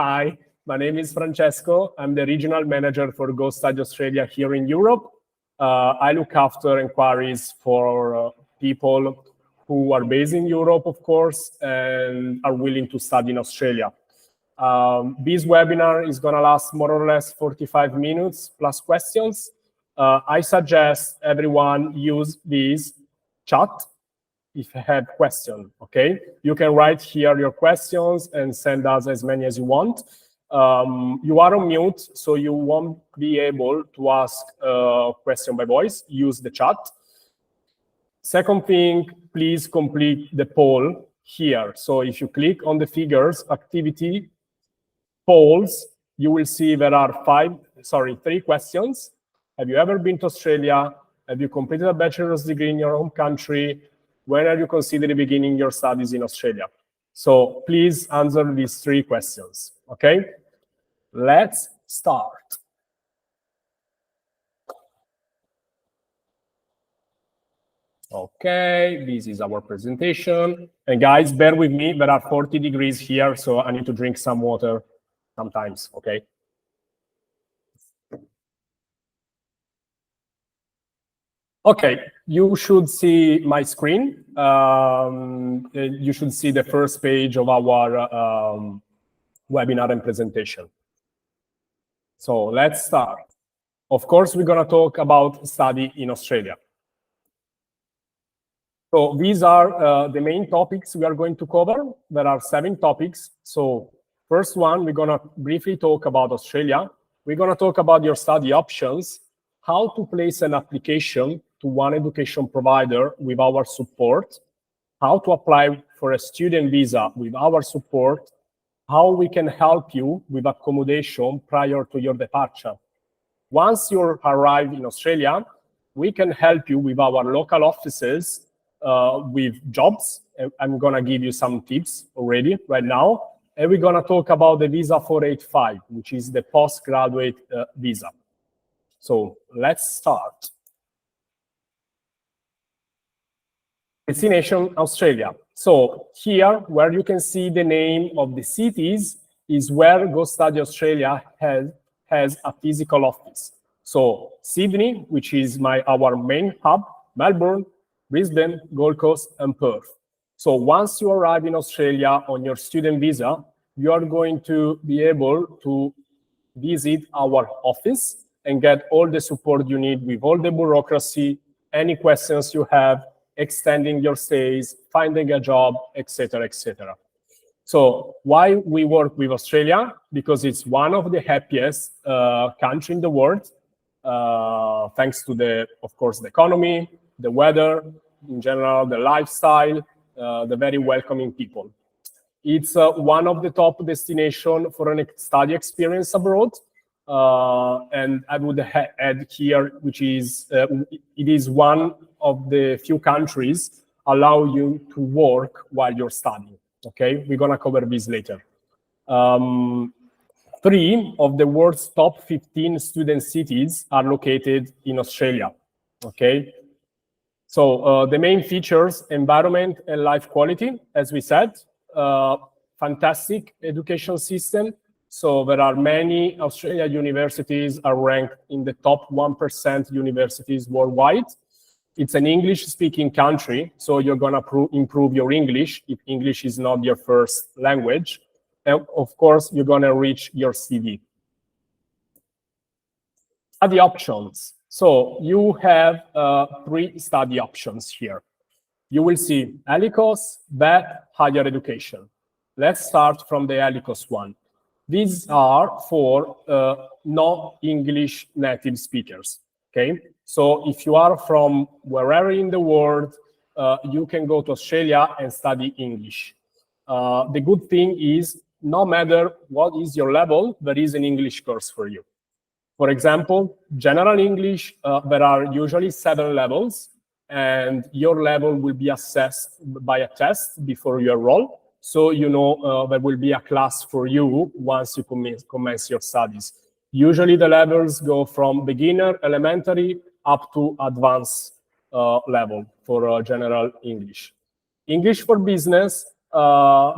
Hi, my name is Francesco. I'm the regional manager for Go Study Australia here in Europe. I look after inquiries for people who are based in Europe, of course, and are willing to study in Australia. This webinar is going to last more or less 45 minutes plus questions. I suggest everyone use this chat if you have questions, okay? You can write here your questions and send us as many as you want. You are on mute, so you won't be able to ask a question by voice. Use the chat. Second thing, please complete the poll here. So if you click on the figures, activity, polls, you will see there are 3 questions. Have you ever been to Australia? Have you completed a bachelor's degree in your home country? When are you considering beginning your studies in Australia? So please answer these 3 questions, okay? Let's start. Okay, this is our presentation. And guys, bear with me, there are 40 degrees here, so I need to drink some water sometimes, okay? Okay, you should see my screen. You should see the first page of our webinar and presentation. So let's start. Of course, we're going to talk about study in Australia. So these are the main topics we are going to cover. There are 7 topics. So first one, we're going to briefly talk about Australia. We're going to talk about your study options, how to place an application to one education provider with our support, how to apply for a student visa with our support, how we can help you with accommodation prior to your departure. Once you arrive in Australia, we can help you with our local offices with jobs. I'm going to give you some tips already right now. And we're going to talk about the Visa 485, which is the postgraduate visa. So let's start. Destination Australia. So here, where you can see the name of the cities, is where Go Study Australia has a physical office. So Sydney, which is our main hub, Melbourne, Brisbane, Gold Coast, and Perth. So once you arrive in Australia on your student visa, you are going to be able to visit our office and get all the support you need with all the bureaucracy, any questions you have, extending your stays, finding a job, etc., etc. So why we work with Australia? Because it's one of the happiest countries in the world, thanks to of course, the economy, the weather, in general, the lifestyle, the very welcoming people. It's one of the top destinations for a study experience abroad. And I would add here, which is, it is one of the few countries allow you to work while you're studying, okay? We're gonna cover this later. 3 of the world's top 15 student cities are located in Australia, okay? So the main features, environment and life quality, as we said, fantastic education system. So there are many Australian universities are ranked in the top 1% universities worldwide. It's an English-speaking country, so you're going to improve your English if English is not your first language. And of course, you're going to reach your CV. Study options. So you have 3 study options here. You will see ELICOS, VET, higher education. Let's start from the ELICOS one. These are for non-English native speakers, okay? So if you are from wherever in the world, you can go to Australia and study English. The good thing is, no matter what is your level, there is an English course for you. For example, general English, there are usually 7 levels, and your level will be assessed by a test before you enroll. So you know there will be a class for you once you commence your studies. Usually the levels go from beginner, elementary, up to advanced level for general English. English for business,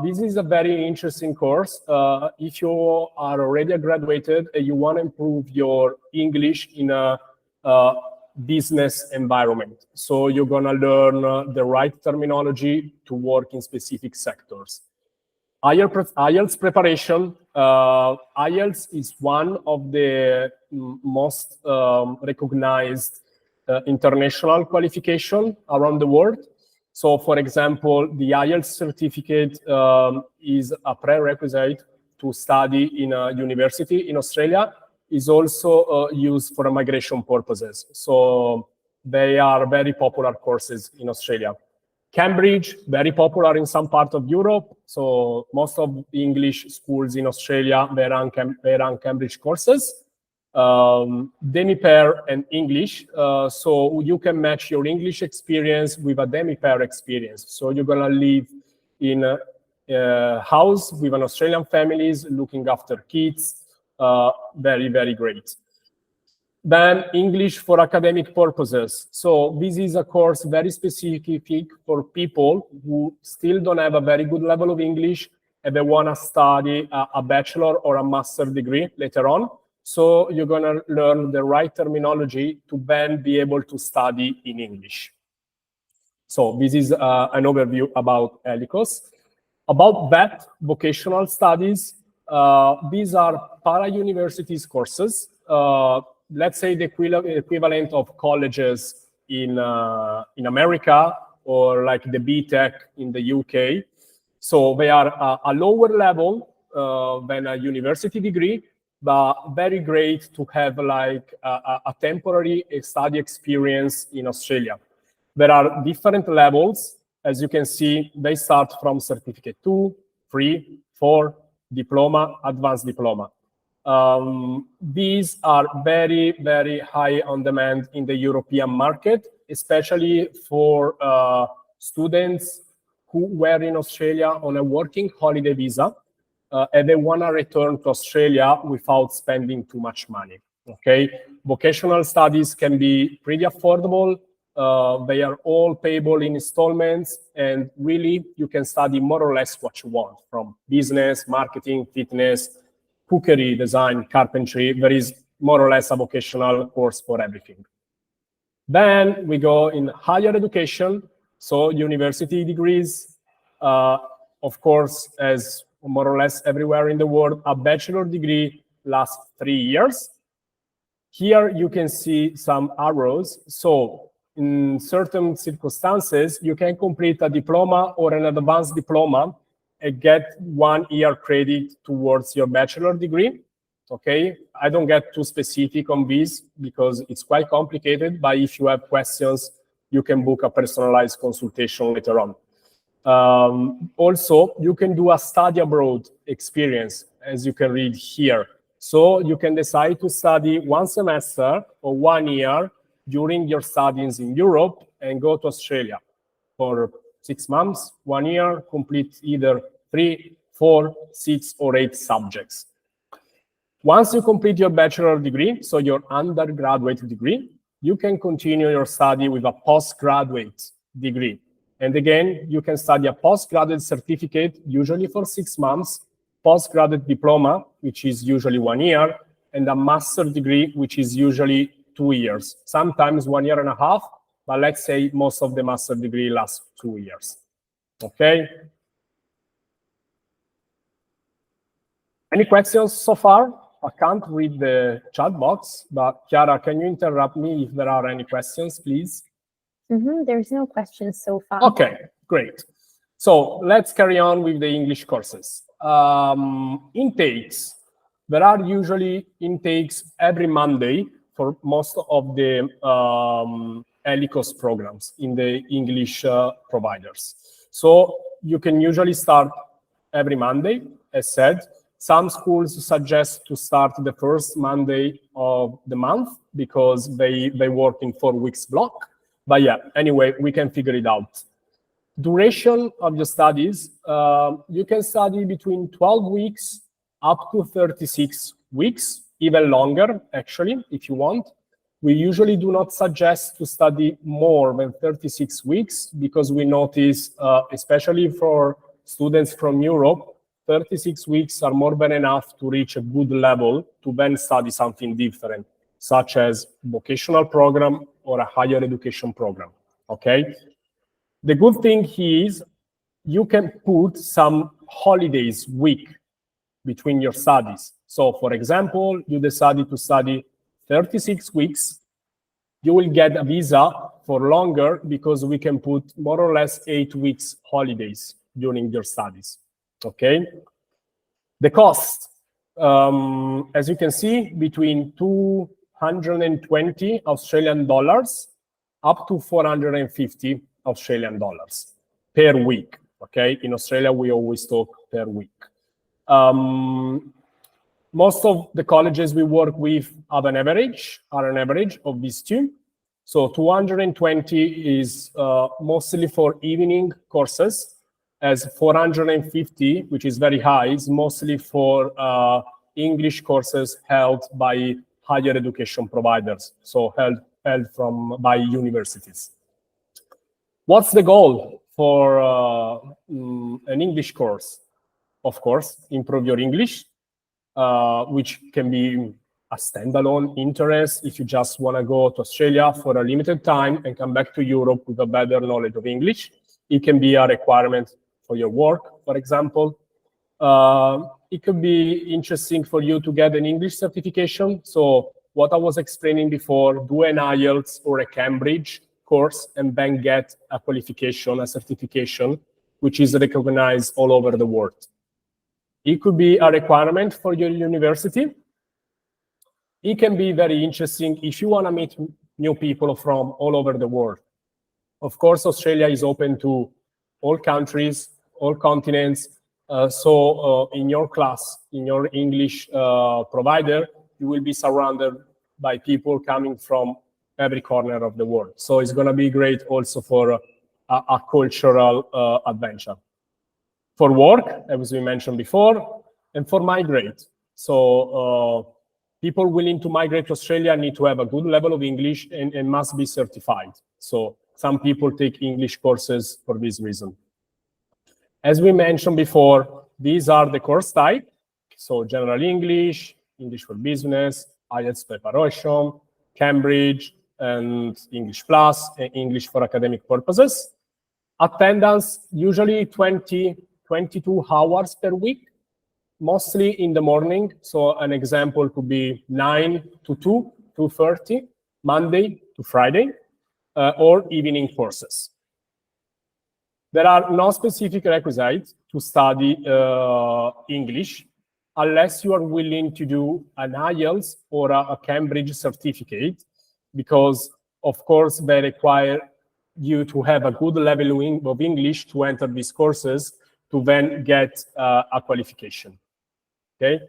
This is a very interesting course. If you are already graduated and you want to improve your English in a business environment, so you're going to learn the right terminology to work in specific sectors. IELTS preparation. IELTS is one of the most recognized international qualification around the world. So, for example, the IELTS certificate is a prerequisite to study in a university in Australia. Is also used for migration purposes. So they are very popular courses in Australia. Cambridge, very popular in some part of Europe. So most of the English schools in Australia, they run Cambridge courses. Demi-pair and English. So you can match your English experience with a demi-pair experience. So you're gonna live in a house with an Australian families, looking after kids. Very, very great. Then English for academic purposes. So this is a course very specific for people who still don't have a very good level of English and they want to study a bachelor or a master degree later on. So you're going to learn the right terminology to then be able to study in English. So this is an overview about ELICOS. About that, vocational studies, these are para-universities courses. Let's say the equivalent of colleges in America or like the BTEC in the UK. So they are a lower level than a university degree, but very great to have like a temporary study experience in Australia. There are different levels. As you can see, they start from certificate 2, 3, 4, diploma, advanced diploma. These are very, very high on demand in the European market, especially for students who were in Australia on a working holiday visa, and they want to return to Australia without spending too much money. Okay, vocational studies can be pretty affordable. They are all payable in installments, and really you can study more or less what you want, from business, marketing, fitness, cookery, design, carpentry. There is more or less a vocational course for everything. Then we go in higher education, so university degrees. Of course, as more or less everywhere in the world, a bachelor degree lasts 3 years. Here you can see some arrows. So in certain circumstances, you can complete a diploma or an advanced diploma and get 1 year credit towards your bachelor degree. Okay, I don't get too specific on this because it's quite complicated, but if you have questions, you can book a personalized consultation later on. Also, you can do a study abroad experience, as you can read here. So you can decide to study 1 semester or 1 year during your studies in Europe and go to Australia for 6 months, 1 year, complete either 3, 4, 6, or 8 subjects. Once you complete your bachelor degree, so your undergraduate degree, you can continue your study with a postgraduate degree. And again, you can study a postgraduate certificate, usually for 6 months, postgraduate diploma, which is usually 1 year, and a master degree, which is usually 2 years, sometimes 1.5 years, but let's say most of the master degree lasts 2 years. Okay. Any questions so far? I can't read the chat box, but Chiara, can you interrupt me if there are any questions, please? There's no questions so far. Okay, great. So let's carry on with the English courses. Intakes. There are usually intakes every Monday for most of the ELICOS programs in the English providers. So you can usually start every Monday, as said. Some schools suggest to start the first Monday of the month because they work in 4 weeks block. But yeah, anyway, we can figure it out. Duration of your studies, you can study between 12 weeks up to 36 weeks, even longer, actually, if you want. We usually do not suggest to study more than 36 weeks because we notice, especially for students from Europe, 36 weeks are more than enough to reach a good level to then study something different, such as vocational program or a higher education program, okay? The good thing is you can put some holidays week between your studies. So for example, you decided to study 36 weeks, you will get a visa for longer because we can put more or less 8 weeks holidays during your studies, okay? The cost, as you can see, between 220 Australian dollars up to 450 Australian dollars per week, okay? In Australia, we always talk per week. Most of the colleges we work with are an average of these two. So 220 is mostly for evening courses, as 450, which is very high, is mostly for English courses held by higher education providers, so held by universities. What's the goal for an English course? Of course, improve your English, which can be a standalone interest if you just want to go to Australia for a limited time and come back to Europe with a better knowledge of English. It can be a requirement for your work, for example. It could be interesting for you to get an English certification. So what I was explaining before, do an IELTS or a Cambridge course and then get a qualification, a certification, which is recognized all over the world. It could be a requirement for your university. It can be very interesting if you want to meet new people from all over the world. Of course, Australia is open to all countries, all continents. So in your class, in your English provider, you will be surrounded by people coming from every corner of the world. So it's going to be great also for a cultural adventure. For work, as we mentioned before, and for migrate. So people willing to migrate to Australia need to have a good level of English and must be certified. So some people take English courses for this reason. As we mentioned before, these are the course type. So general English, English for business, IELTS preparation, Cambridge, and English Plus, and English for academic purposes. Attendance, usually 22 hours per week, mostly in the morning. So an example could be 9 to 2, 2:30, Monday to Friday, or evening courses. There are no specific requisites to study English unless you are willing to do an IELTS or a Cambridge certificate, because of course they require you to have a good level of English to enter these courses to then get a qualification, okay?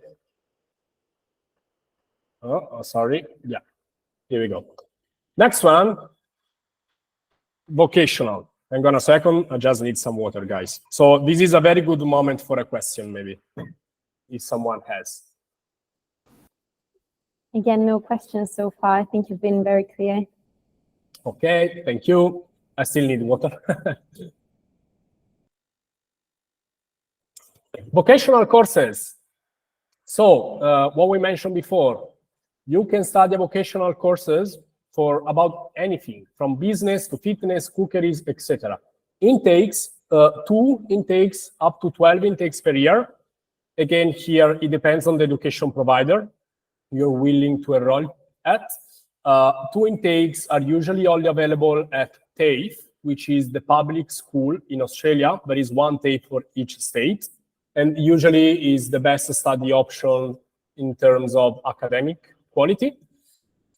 Oh, sorry, yeah, here we go. Next one, vocational. Hang on a second, I just need some water, guys. So this is a very good moment for a question, maybe, if someone has. Again, no questions so far. I think you've been very clear. Okay, thank you. I still need water. Vocational courses. So what we mentioned before, you can study vocational courses for about anything, from business to fitness, cookeries, etc. Intakes, 2 intakes up to 12 intakes per year. Again, here it depends on the education provider you're willing to enroll at. 2 intakes are usually only available at TAFE, which is the public school in Australia. There is 1 TAFE for each state, and usually is the best study option in terms of academic quality.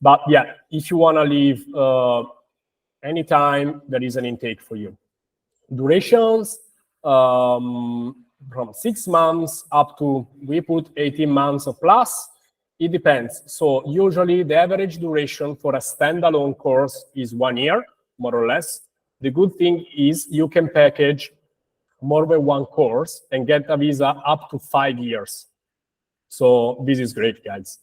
But yeah, if you want to leave anytime, there is an intake for you. Durations, from 6 months up to, we put 18 months or plus. It depends. So usually the average duration for a standalone course is 1 year, more or less. The good thing is you can package more than 1 course and get a visa up to 5 years. So this is great, guys.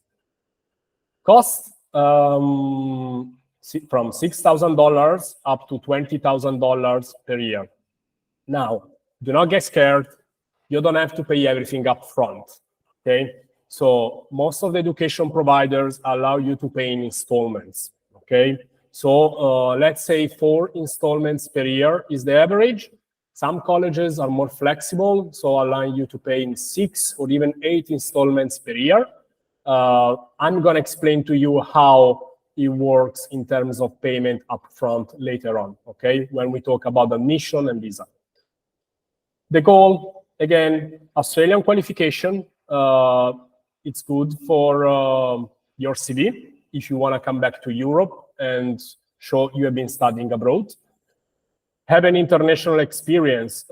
Cost, from $6,000 up to $20,000 per year. Now, do not get scared. You don't have to pay everything up front, okay? So most of the education providers allow you to pay in installments, okay? So let's say 4 installments per year is the average. Some colleges are more flexible, so allowing you to pay in 6 or even 8 installments per year. I'm gonna explain to you how it works in terms of payment upfront later on, okay? When we talk about admission and visa. The goal, again, Australian qualification. It's good for your CV if you wanna come back to Europe and show you have been studying abroad. Have an international experience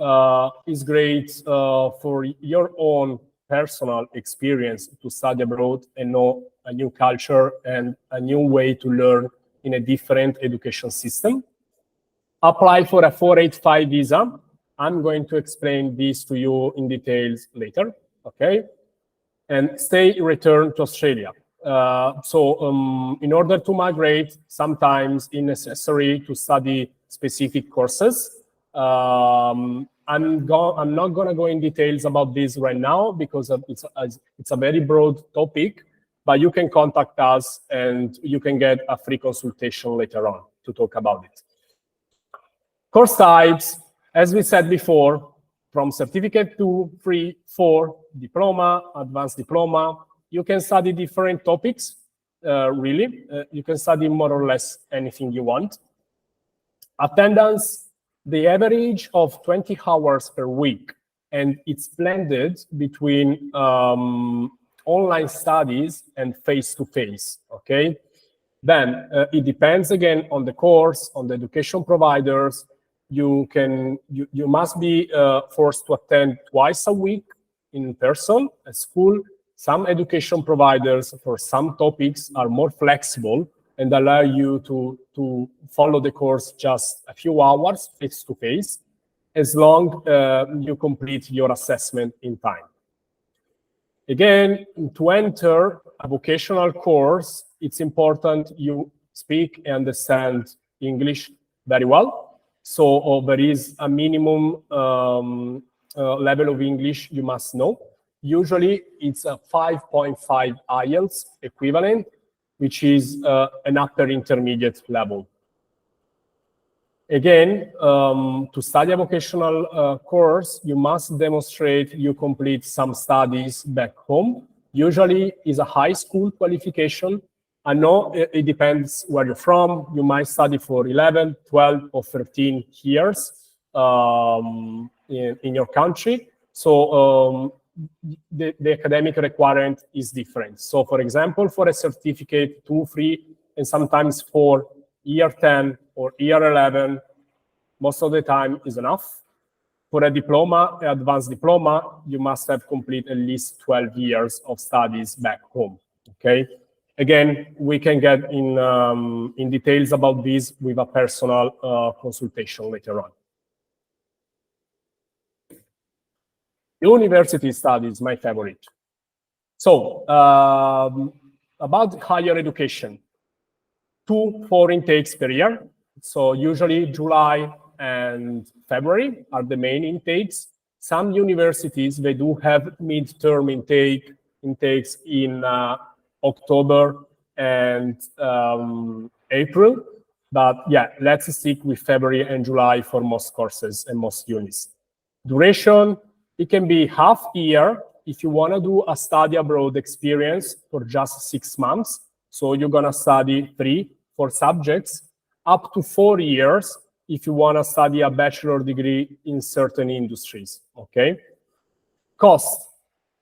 is great for your own personal experience to study abroad and know a new culture and a new way to learn in a different education system. Apply for a 485 visa. I'm going to explain this to you in details later, okay? And stay returned to Australia. In order to migrate, sometimes it's necessary to study specific courses. I'm not gonna go in details about this right now because it's a very broad topic, but you can contact us and you can get a free consultation later on to talk about it. Course types, as we said before, from certificate 2, 3, 4, diploma, advanced diploma, you can study different topics, really. You can study more or less anything you want. Attendance, the average of 20 hours per week, and it's blended between online studies and face-to-face, okay? Then it depends again on the course, on the education providers. You must be forced to attend twice a week in person at school. Some education providers for some topics are more flexible and allow you to follow the course just a few hours face-to-face, as long you complete your assessment in time. Again, to enter a vocational course, it's important you speak and understand English very well. So there is a minimum level of English you must know. Usually it's a 5.5 IELTS equivalent, which is an upper intermediate level. Again, to study a vocational course, you must demonstrate you complete some studies back home. Usually is a high school qualification. I know it depends where you're from. You might study for 11, 12, or 13 years in your country. So the academic requirement is different. So for example, for a certificate 2, 3, and sometimes for year 10 or year 11, most of the time is enough. For a diploma, advanced diploma, you must have completed at least 12 years of studies back home, okay? Again, we can get in details about this with a personal consultation later on. University studies, my favorite. So, about higher education, 2 foreign intakes per year. So usually July and February are the main intakes. Some universities, they do have midterm intakes in October and April. But yeah, let's stick with February and July for most courses and most unis. Duration, it can be half year if you want to do a study abroad experience for just 6 months. So you're going to study 3, 4 subjects, up to 4 years if you want to study a bachelor degree in certain industries, okay? Cost,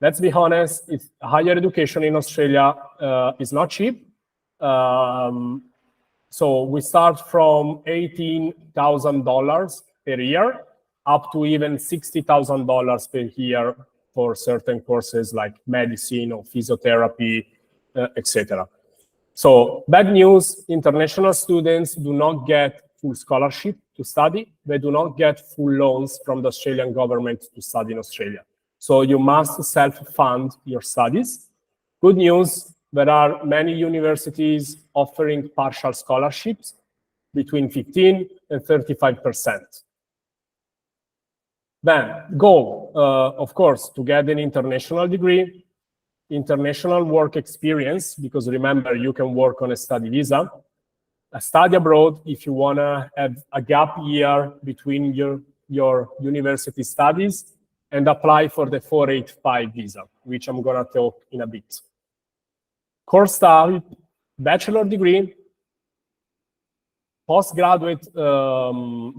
let's be honest, it's higher education in Australia is not cheap. So we start from $18,000 per year up to even $60,000 per year for certain courses like medicine or physiotherapy, etc. So bad news, international students do not get full scholarship to study. They do not get full loans from the Australian government to study in Australia. So you must self-fund your studies. Good news, there are many universities offering partial scholarships between 15 and 35%. Then, goal, of course, to get an international degree, international work experience, because remember, you can work on a study visa, a study abroad if you want to have a gap year between your university studies, and apply for the 485 visa, which I'm going to talk in a bit. Course type, bachelor degree, postgraduate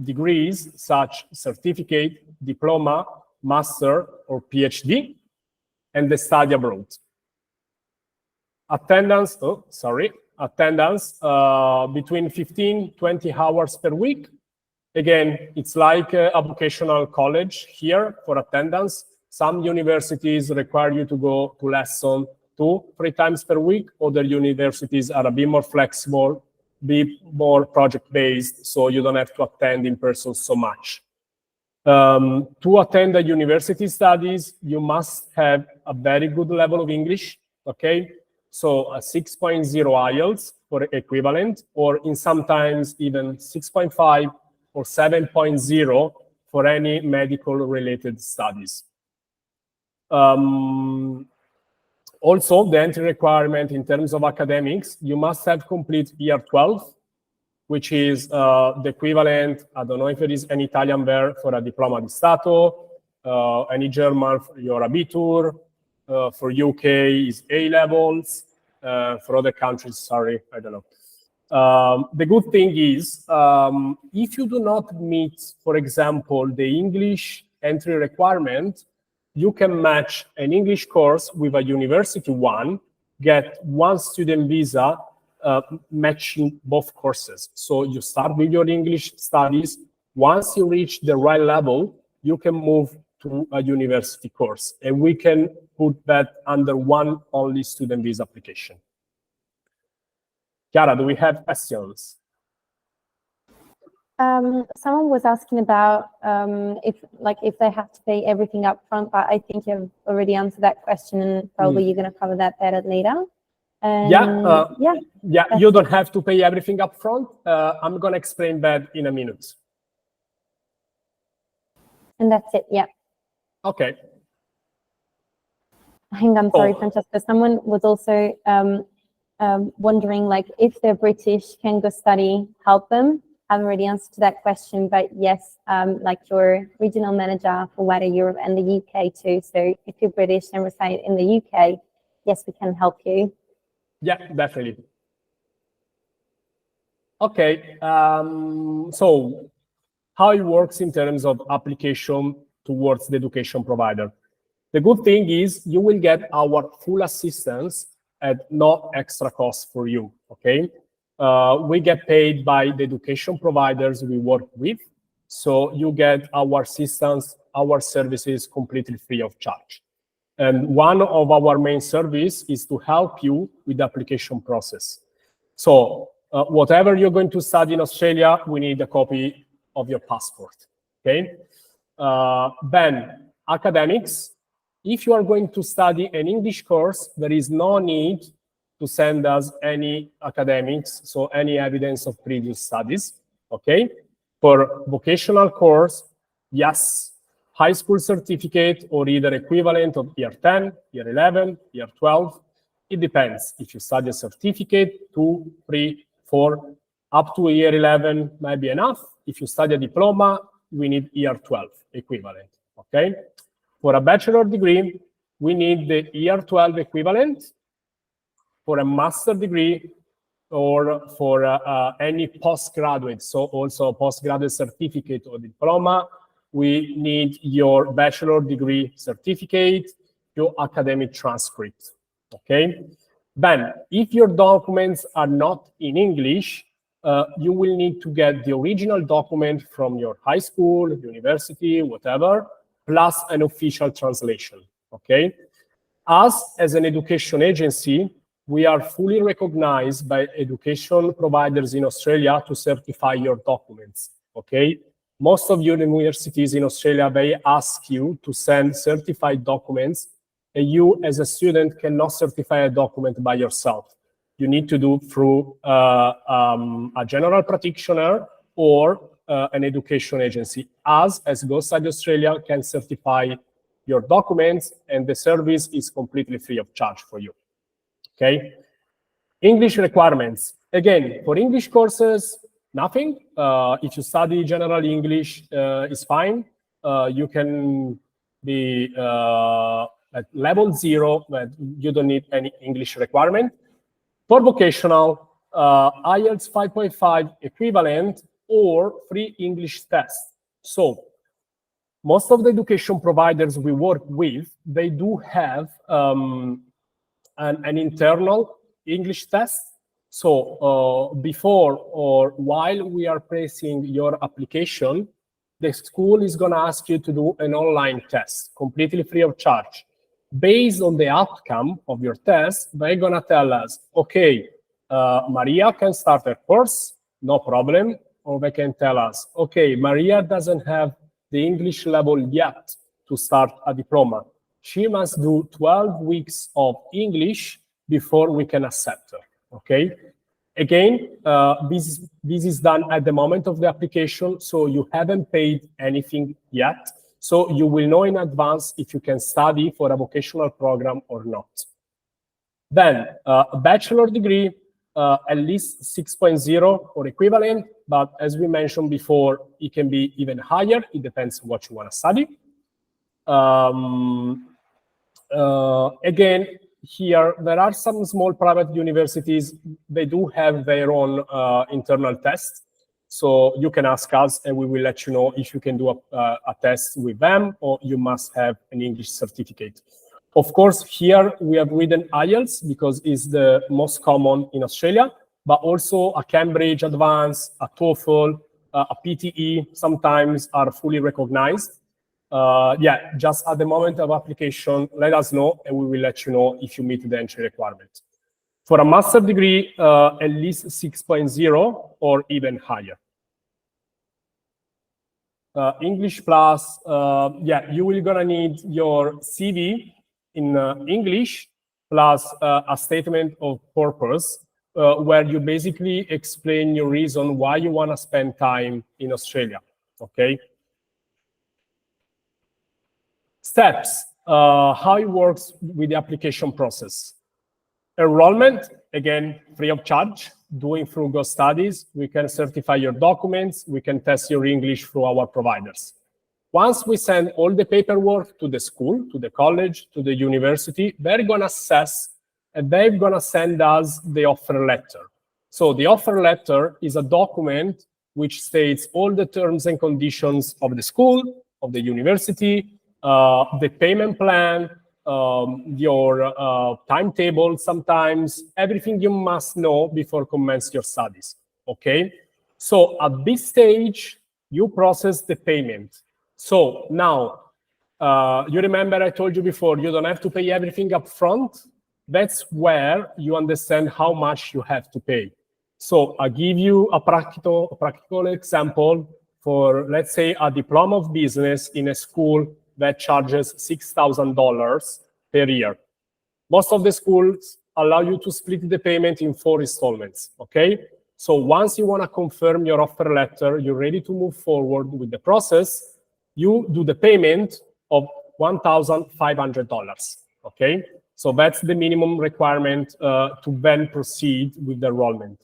degrees such certificate, diploma, master, or PhD, and the study abroad. Attendance between 15-20 hours per week. Again, it's like a vocational college here for attendance. Some universities require you to go to lesson 2-3 times per week. Other universities are a bit more flexible, be more project-based, so you don't have to attend in person so much. To attend the university studies, you must have a very good level of English, okay? So a 6.0 IELTS for equivalent, or in sometimes even 6.5 or 7.0 for any medical-related studies. Also, the entry requirement in terms of academics, you must have complete year 12, which is the equivalent, I don't know if there is an Italian there for a diploma di Stato, any German for your Abitur, for UK is A-levels, for other countries, sorry, I don't know. The good thing is, if you do not meet, for example, the English entry requirement, you can match an English course with a university one, get one student visa, matching both courses. So you start with your English studies. Once you reach the right level, you can move to a university course. And we can put that under one only student visa application. Chiara, do we have questions? Someone was asking about if they have to pay everything up front, but I think you've already answered that question, and probably you're going to cover that better later. You don't have to pay everything up front. I'm going to explain that in a minute. And that's it, yeah. Okay. Hang on, sorry, Francesco. Someone was also wondering, like, if they're British, can go study help them? I've already answered that question, but yes, like your regional manager for wider Europe and the UK too. So if you're British and reside in the UK, yes, we can help you. Yeah, definitely. Okay, so how it works in terms of application towards the education provider. The good thing is you will get our full assistance at no extra cost for you, okay? We get paid by the education providers we work with, so you get our assistance, our services completely free of charge. And one of our main service is to help you with the application process. So whatever you're going to study in Australia, we need a copy of your passport, okay? Then academics, if you are going to study an English course, there is no need to send us any academics, so any evidence of previous studies, okay? For vocational course, yes, high school certificate or either equivalent of year 10, year 11, year 12. It depends. If you study a certificate, 2, 3, 4, up to year 11 might be enough. If you study a diploma, we need year 12 equivalent, okay? For a bachelor degree, we need the year 12 equivalent. For a master degree or for any postgraduate, so also a postgraduate certificate or diploma, we need your bachelor degree certificate, your academic transcript, okay? Then, if your documents are not in English, you will need to get the original document from your high school, university, whatever, plus an official translation, okay? Us, as an education agency, we are fully recognized by education providers in Australia to certify your documents, okay? Most of universities in Australia, they ask you to send certified documents, and you, as a student, cannot certify a document by yourself. You need to do through a general practitioner or an education agency. Us, as Go Study Australia, can certify your documents, and the service is completely free of charge for you. Okay? English requirements. Again, for English courses, nothing. If you study general English, it's fine. You can be at level 0, but you don't need any English requirement. For vocational, IELTS 5.5 equivalent or free English test. So most of the education providers we work with, they do have an internal English test. So before or while we are placing your application, the school is going to ask you to do an online test, completely free of charge. Based on the outcome of your test, they're going to tell us, okay, Maria can start her course, no problem. Or they can tell us, okay, Maria doesn't have the English level yet to start a diploma. She must do 12 weeks of English before we can accept her, okay? Again, this is done at the moment of the application, so you haven't paid anything yet. So you will know in advance if you can study for a vocational program or not. Then, a bachelor degree, at least 6.0 or equivalent, but as we mentioned before, it can be even higher. It depends on what you want to study. Again, here, there are some small private universities. They do have their own internal tests. So you can ask us and we will let you know if you can do a test with them or you must have an English certificate. Of course, here we have written IELTS because it's the most common in Australia, but also a Cambridge Advanced, a TOEFL, a PTE sometimes are fully recognized. Yeah, just at the moment of application, let us know and we will let you know if you meet the entry requirement. For a master degree, at least 6.0 or even higher. English plus, yeah, you will gonna need your CV in English plus a statement of purpose where you basically explain your reason why you wanna spend time in Australia, okay? Steps, how it works with the application process. Enrollment, again, free of charge, doing through Go Studies. We can certify your documents. We can test your English through our providers. Once we send all the paperwork to the school, to the college, to the university, they're going to assess and they're going to send us the offer letter. So the offer letter is a document which states all the terms and conditions of the school, of the university, the payment plan, your timetable, sometimes everything you must know before commence your studies, okay? So at this stage, you process the payment. So now, you remember I told you before, you don't have to pay everything up front. That's where you understand how much you have to pay. So I'll give you a practical example for, let's say, a diploma of business in a school that charges $6,000 per year. Most of the schools allow you to split the payment in 4 installments, okay? So once you want to confirm your offer letter, you're ready to move forward with the process, you do the payment of $1,500, okay? So that's the minimum requirement to then proceed with the enrollment.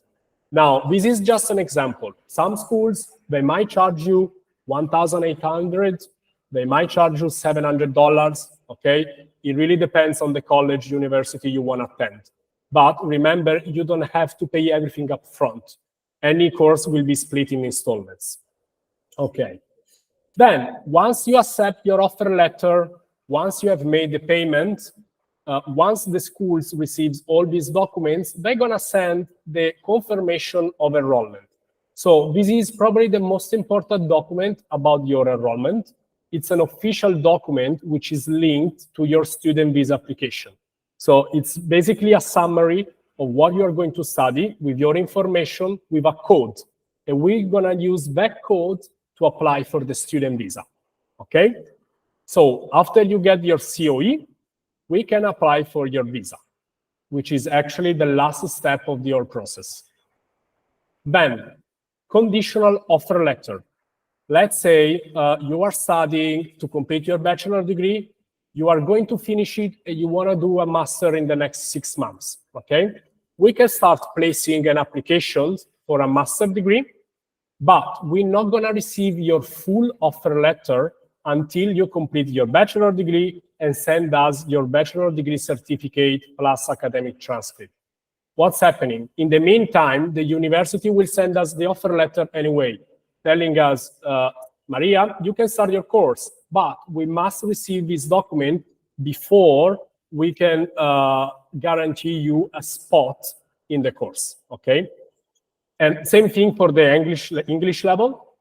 Now, this is just an example. Some schools, they might charge you $1,800, they might charge you $700, okay? It really depends on the college, university you want to attend. But remember, you don't have to pay everything up front. Any course will be split in installments. Okay. Then, once you accept your offer letter, once you have made the payment, once the schools receives all these documents, they're gonna send the confirmation of enrollment. So this is probably the most important document about your enrollment. It's an official document which is linked to your student visa application. So it's basically a summary of what you're going to study with your information with a code. And we're gonna use that code to apply for the student visa, okay? So after you get your COE, we can apply for your visa, which is actually the last step of your process. Then, conditional offer letter. let's say you are studying to complete your bachelor degree, you are going to finish it, and you want to do a master in the next 6 months, okay? We can start placing an application for a master degree, but we're not going to receive your full offer letter until you complete your bachelor degree and send us your bachelor degree certificate plus academic transcript. What's happening? In the meantime, the university will send us the offer letter anyway, telling us, Maria, you can start your course, but we must receive this document before we can guarantee you a spot in the course, okay? And same thing for the English level.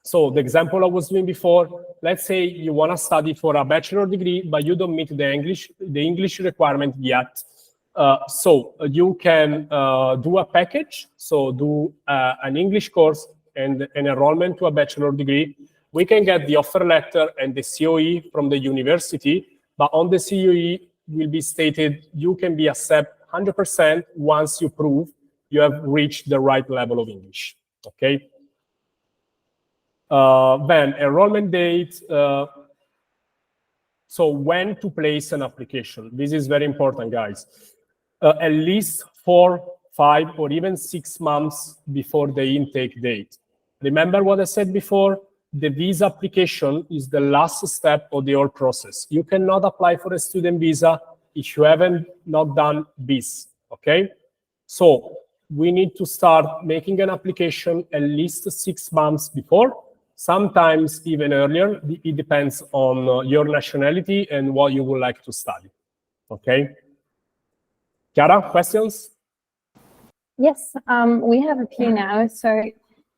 So the example I was doing before, let's say you want to study for a bachelor degree, but you don't meet the English requirement yet. So you can do a package, so do an English course and an enrollment to a bachelor degree. We can get the offer letter and the COE from the university, but on the COE will be stated you can be accepted 100% once you prove you have reached the right level of English, okay? Then enrollment date. So when to place an application. This is very important, guys. At least 4, 5, or even 6 months before the intake date. Remember what I said before? The visa application is the last step of the whole process. You cannot apply for a student visa if you haven't not done this, okay? So we need to start making an application at least 6 months before, sometimes even earlier. It depends on your nationality and what you would like to study, okay? Chiara, questions? Yes, we have a few now. So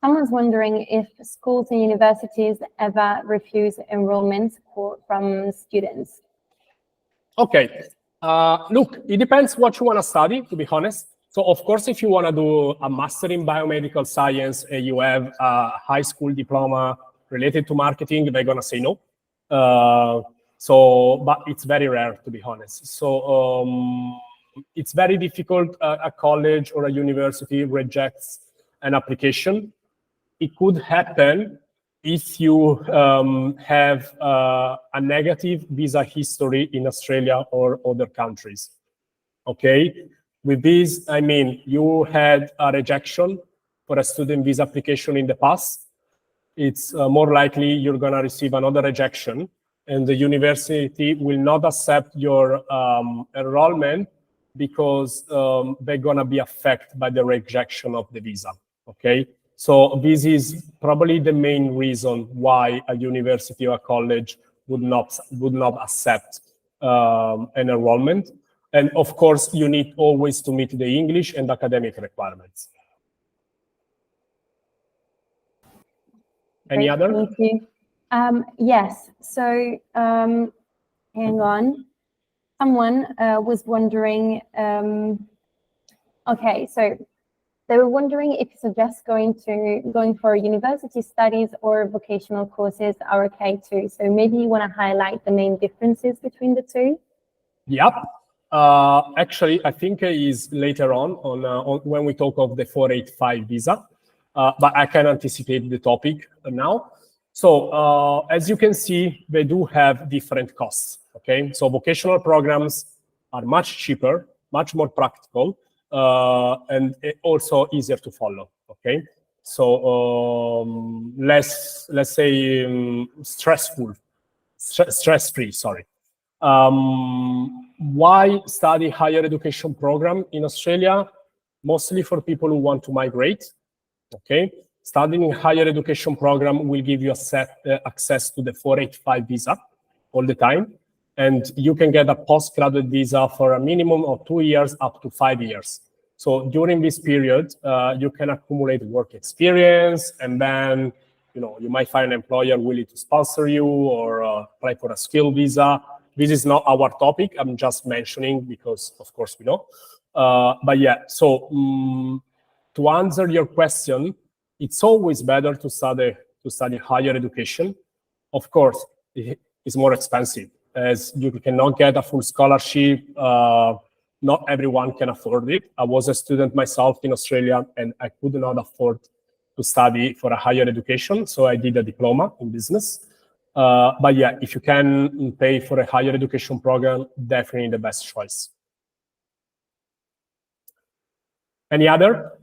someone's wondering if schools and universities ever refuse enrollment from students. Okay, look, it depends what you want to study, to be honest. So of course, if you want to do a master in biomedical science and you have a high school diploma related to marketing, they're going to say no. But it's very rare, to be honest. So it's very difficult. A college or a university rejects an application. It could happen if you have a negative visa history in Australia or other countries, okay? With this, I mean, you had a rejection for a student visa application in the past. It's more likely you're going to receive another rejection, and the university will not accept your enrollment because they're going to be affected by the rejection of the visa, okay? So this is probably the main reason why a university or a college would not accept an enrollment. And of course, you need always to meet the English and academic requirements. Any other? Thank you. Yes, so hang on. Someone was wondering, okay, so they were wondering if you suggest going for university studies or vocational courses are okay too. So maybe you want to highlight the main differences between the two? Yep. Actually, I think is later on when we talk of the 485 visa, but I can anticipate the topic now. So as you can see, they do have different costs, okay? So vocational programs are much cheaper, much more practical, and also easier to follow, okay? So less, let's say, stress-free, sorry. Why study higher education program in Australia? Mostly for people who want to migrate, okay? Studying in higher education program will give you access to the 485 visa all the time. And you can get a postgraduate visa for a minimum of 2 years up to 5 years. So during this period, you can accumulate work experience, and then you might find an employer willing to sponsor you or apply for a skill visa. This is not our topic. I'm just mentioning because, of course, we know. But yeah, so to answer your question, it's always better to study higher education. Of course, it's more expensive, as you cannot get a full scholarship. Not everyone can afford it. I was a student myself in Australia, and I could not afford to study for a higher education. So I did a diploma in business. But yeah, if you can pay for a higher education program, definitely the best choice. Any other?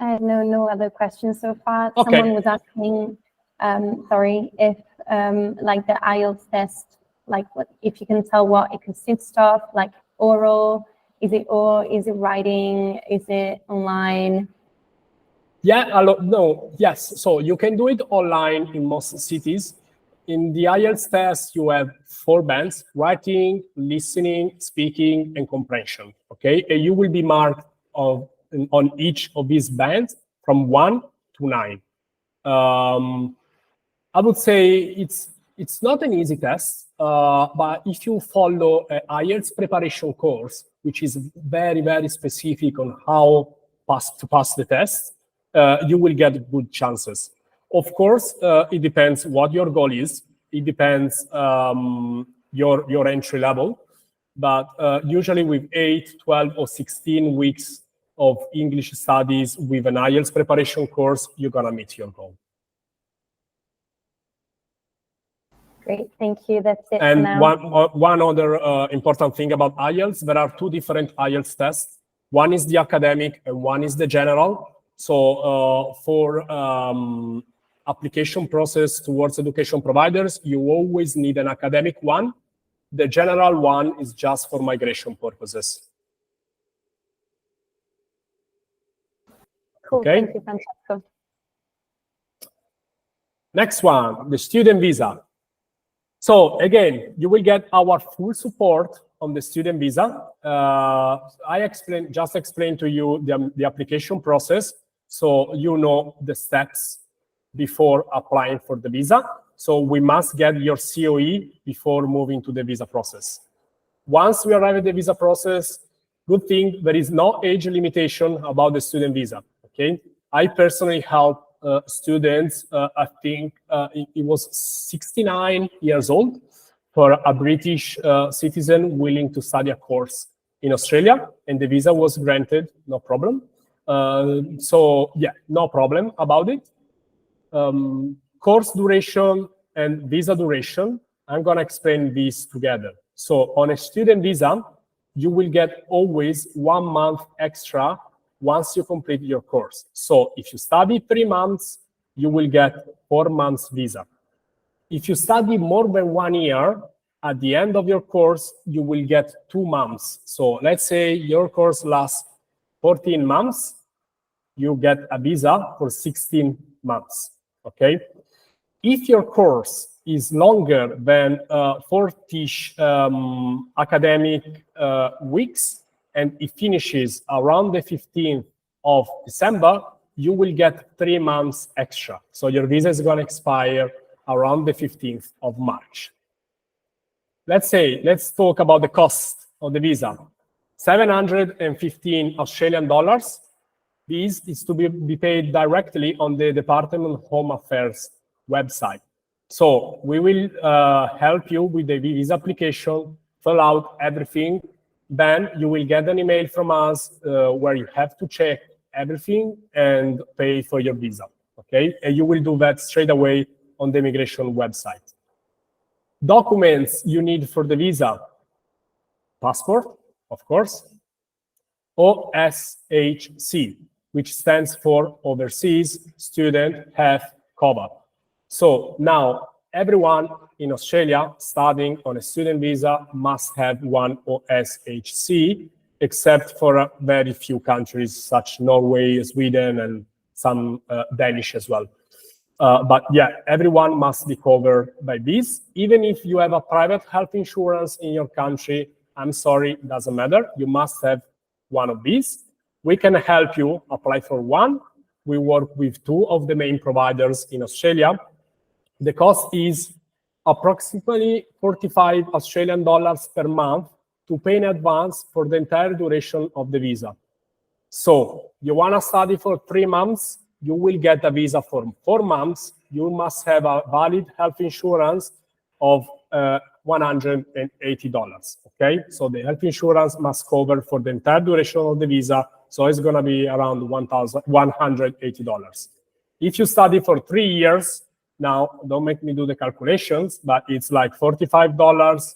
No other questions so far. Okay. Someone was asking, sorry, if like the IELTS test, like what, if you can tell what it consists of, like oral, is it writing, is it online? Yeah, no, yes. So you can do it online in most cities. In the IELTS test, you have 4 bands: writing, listening, speaking, and comprehension. Okay, and you will be marked on each of these bands from 1 to 9. I would say it's not an easy test, but if you follow an IELTS preparation course, which is very, very specific on how to pass the test, you will get good chances. Of course, it depends what your goal is. It depends your entry level. But usually with 8, 12, or 16 weeks of English studies with an IELTS preparation course, you're going to meet your goal. Great, thank you. That's it and for now. one other important thing about IELTS, there are 2 different IELTS tests. One is the academic and one is the general. So for application process towards education providers, you always need an academic one. The general one is just for migration purposes. Cool, okay. Thank you, Francesco. Next one, the student visa. So again, you will get our full support on the student visa. I just explained to you the application process, so you know the steps before applying for the visa. So we must get your COE before moving to the visa process. Once we arrive at the visa process, good thing, there is no age limitation about the student visa, okay? I personally help students, I think it was 69 years old, for a British citizen willing to study a course in Australia, and the visa was granted, no problem. So yeah, no problem about it. Course duration and visa duration, I'm gonna explain these together. So on a student visa, you will get always 1 month extra once you complete your course. So if you study 3 months, you will get 4 months visa. If you study more than 1 year, at the end of your course, you will get 2 months. So let's say your course lasts 14 months, you get a visa for 16 months, okay? If your course is longer than 40 academic weeks, and it finishes around the 15th of December, you will get 3 months extra. So your visa is going to expire around the 15th of March. Let's talk about the cost of the visa. 715 Australian dollars. This is to be paid directly on the Department of Home Affairs website. So we will help you with the visa application, fill out everything. Then you will get an email from us where you have to check everything and pay for your visa, okay? And you will do that straight away on the immigration website. Documents you need for the visa: passport, of course, OSHC, which stands for Overseas Student Health Cover. So now everyone in Australia studying on a student visa must have one OSHC, except for very few countries such Norway, Sweden, and some Danish as well. But yeah, everyone must be covered by this. Even if you have a private health insurance in your country, I'm sorry, it doesn't matter. You must have one of these. We can help you apply for one. We work with 2 of the main providers in Australia. The cost is approximately 45 Australian dollars per month to pay in advance for the entire duration of the visa. So you want to study for 3 months, you will get a visa for 4 months. You must have a valid health insurance of $180, okay? So the health insurance must cover for the entire duration of the visa, So it's going to be around $1,180. If you study for 3 years, now don't make me do the calculations, but it's like $45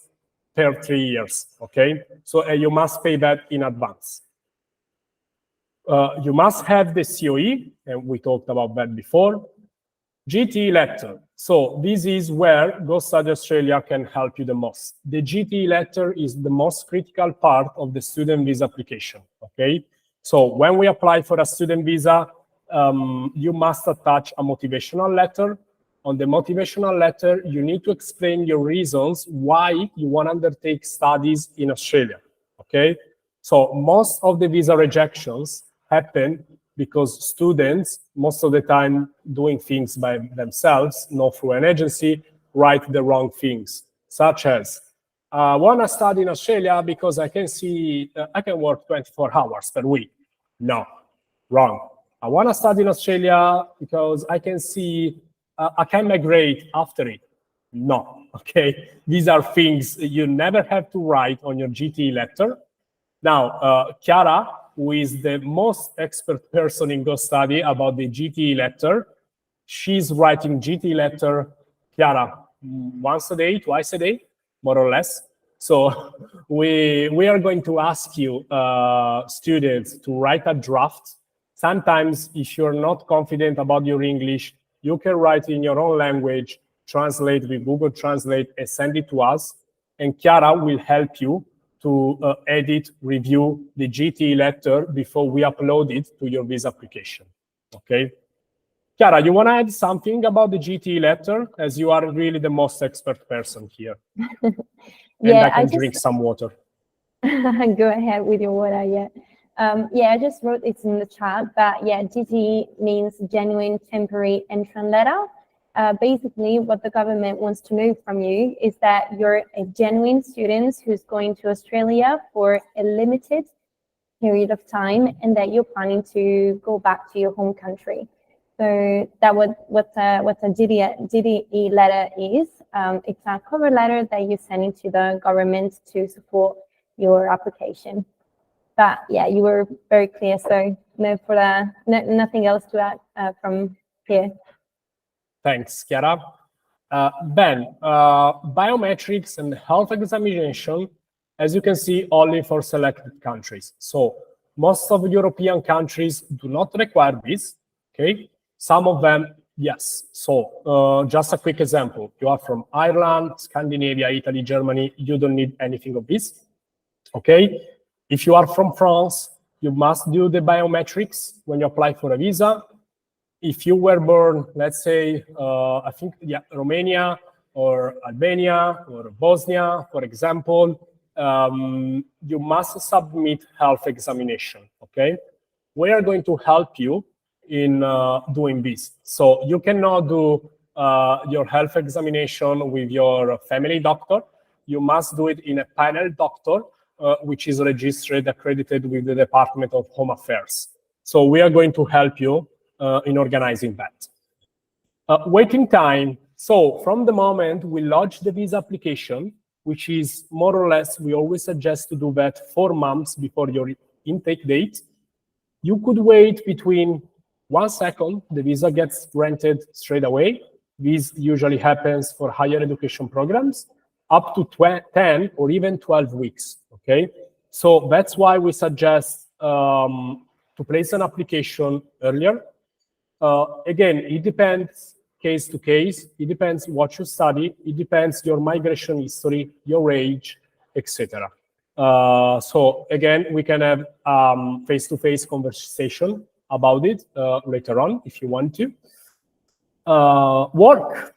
per 3 years, okay? So you must pay that in advance. You must have the COE, and we talked about that before. GTE letter. So this is where Go Study Australia can help you the most. The GTE letter is the most critical part of the student visa application, okay? So when we apply for a student visa, you must attach a motivational letter. On the motivational letter, you need to explain your reasons why you want to undertake studies in Australia, okay? So most of the visa rejections happen because students, most of the time doing things by themselves, not through an agency, write the wrong things, such as, I want to study in Australia because I can see, I can work 24 hours per week. No, wrong. I want to study in Australia because I can see, I can migrate after it. No, okay? These are things you never have to write on your GTE letter. Now, Chiara, who is the most expert person in Go Study about the GTE letter, she's writing GTE letter, Chiara, once a day, twice a day, more or less. So we are going to ask you, students, to write a draft. Sometimes, if you're not confident about your English, you can write in your own language, translate with Google Translate, and send it to us. And Chiara will help you to edit, review the GTE letter before we upload it to your visa application, okay? Chiara, you want to add something about the GTE letter, as you are really the most expert person here? And Yeah, I can drink some water. Go ahead with your water, yeah. Yeah, I just wrote it in the chat, but yeah, GTE means genuine temporary entrant letter. Basically, what the government wants to know from you is that you're a genuine student who's going to Australia for a limited period of time, and that you're planning to go back to your home country. So that what a GTE letter is. It's a cover letter that you're sending to the government to support your application. But yeah, you were very clear. So nothing else to add from here. Thanks, Chiara. Ben, biometrics and health examination, as you can see, only for selected countries. So most of European countries do not require this, okay? Some of them, yes. So just a quick example. You are from Ireland, Scandinavia, Italy, Germany, you don't need anything of this, okay? If you are from France, you must do the biometrics when you apply for a visa. If you were born, let's say, I think, yeah, Romania or Albania or Bosnia, for example, you must submit health examination, okay? We are going to help you in doing this. So you cannot do your health examination with your family doctor. You must do it in a panel doctor, which is registered, accredited with the Department of Home Affairs. So we are going to help you in organizing that. Waiting time. So from the moment we launch the visa application, which is more or less, we always suggest to do that 4 months before your intake date, you could wait between 1 second, the visa gets granted straight away. This usually happens for higher education programs, up to 10 or even 12 weeks, okay? So that's why we suggest to place an application earlier. Again, it depends case to case. It depends what you study. It depends your migration history, your age, etc. So again, we can have face-to-face conversation about it later on if you want to. Work.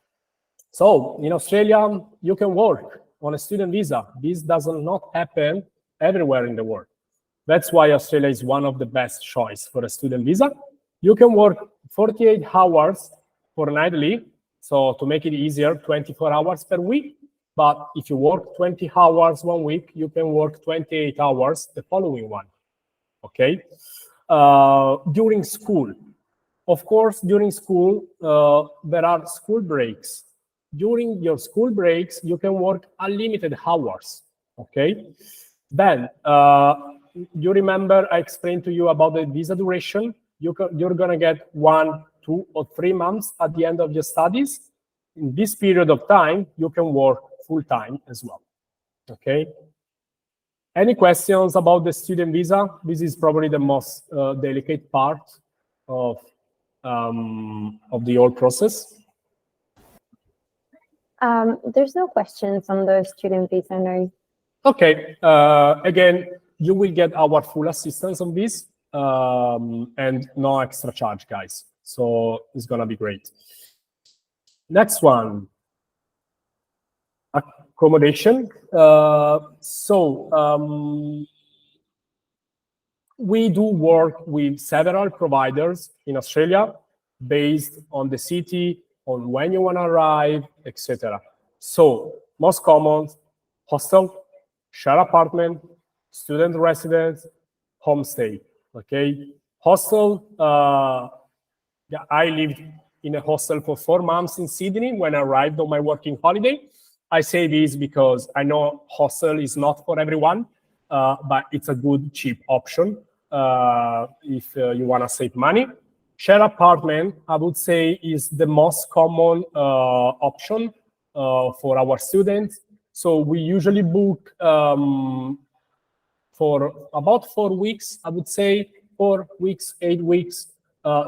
So in Australia, you can work on a student visa. This does not happen everywhere in the world. That's why Australia is one of the best choice for a student visa. You can work 48 hours fortnightly. So to make it easier, 24 hours per week. But if you work 20 hours 1 week, you can work 28 hours the following one, okay? During school. Of course, during school, there are school breaks. During your school breaks, you can work unlimited hours, okay? Then, you remember I explained to you about the visa duration. You're going to get 1, 2, or 3 months at the end of your studies. In this period of time, you can work full-time as well. Okay. Any questions about the student visa? This is probably the most delicate part of the whole process. There's no questions on the student visa, no. Okay. Again, you will get our full assistance on this and no extra charge, guys. So it's going to be great. Next one. Accommodation. We do work with several providers in Australia based on the city, on when you want to arrive, etc. So most common, hostel, share apartment, student residence, homestay. Okay, hostel. Yeah, I lived in a hostel for 4 months in Sydney when I arrived on my working holiday. I say this because I know hostel is not for everyone, but it's a good, cheap option if you want to save money. Share apartment, I would say, is the most common option for our students. So we usually book for about 4 weeks, I would say, 4 weeks, 8 weeks.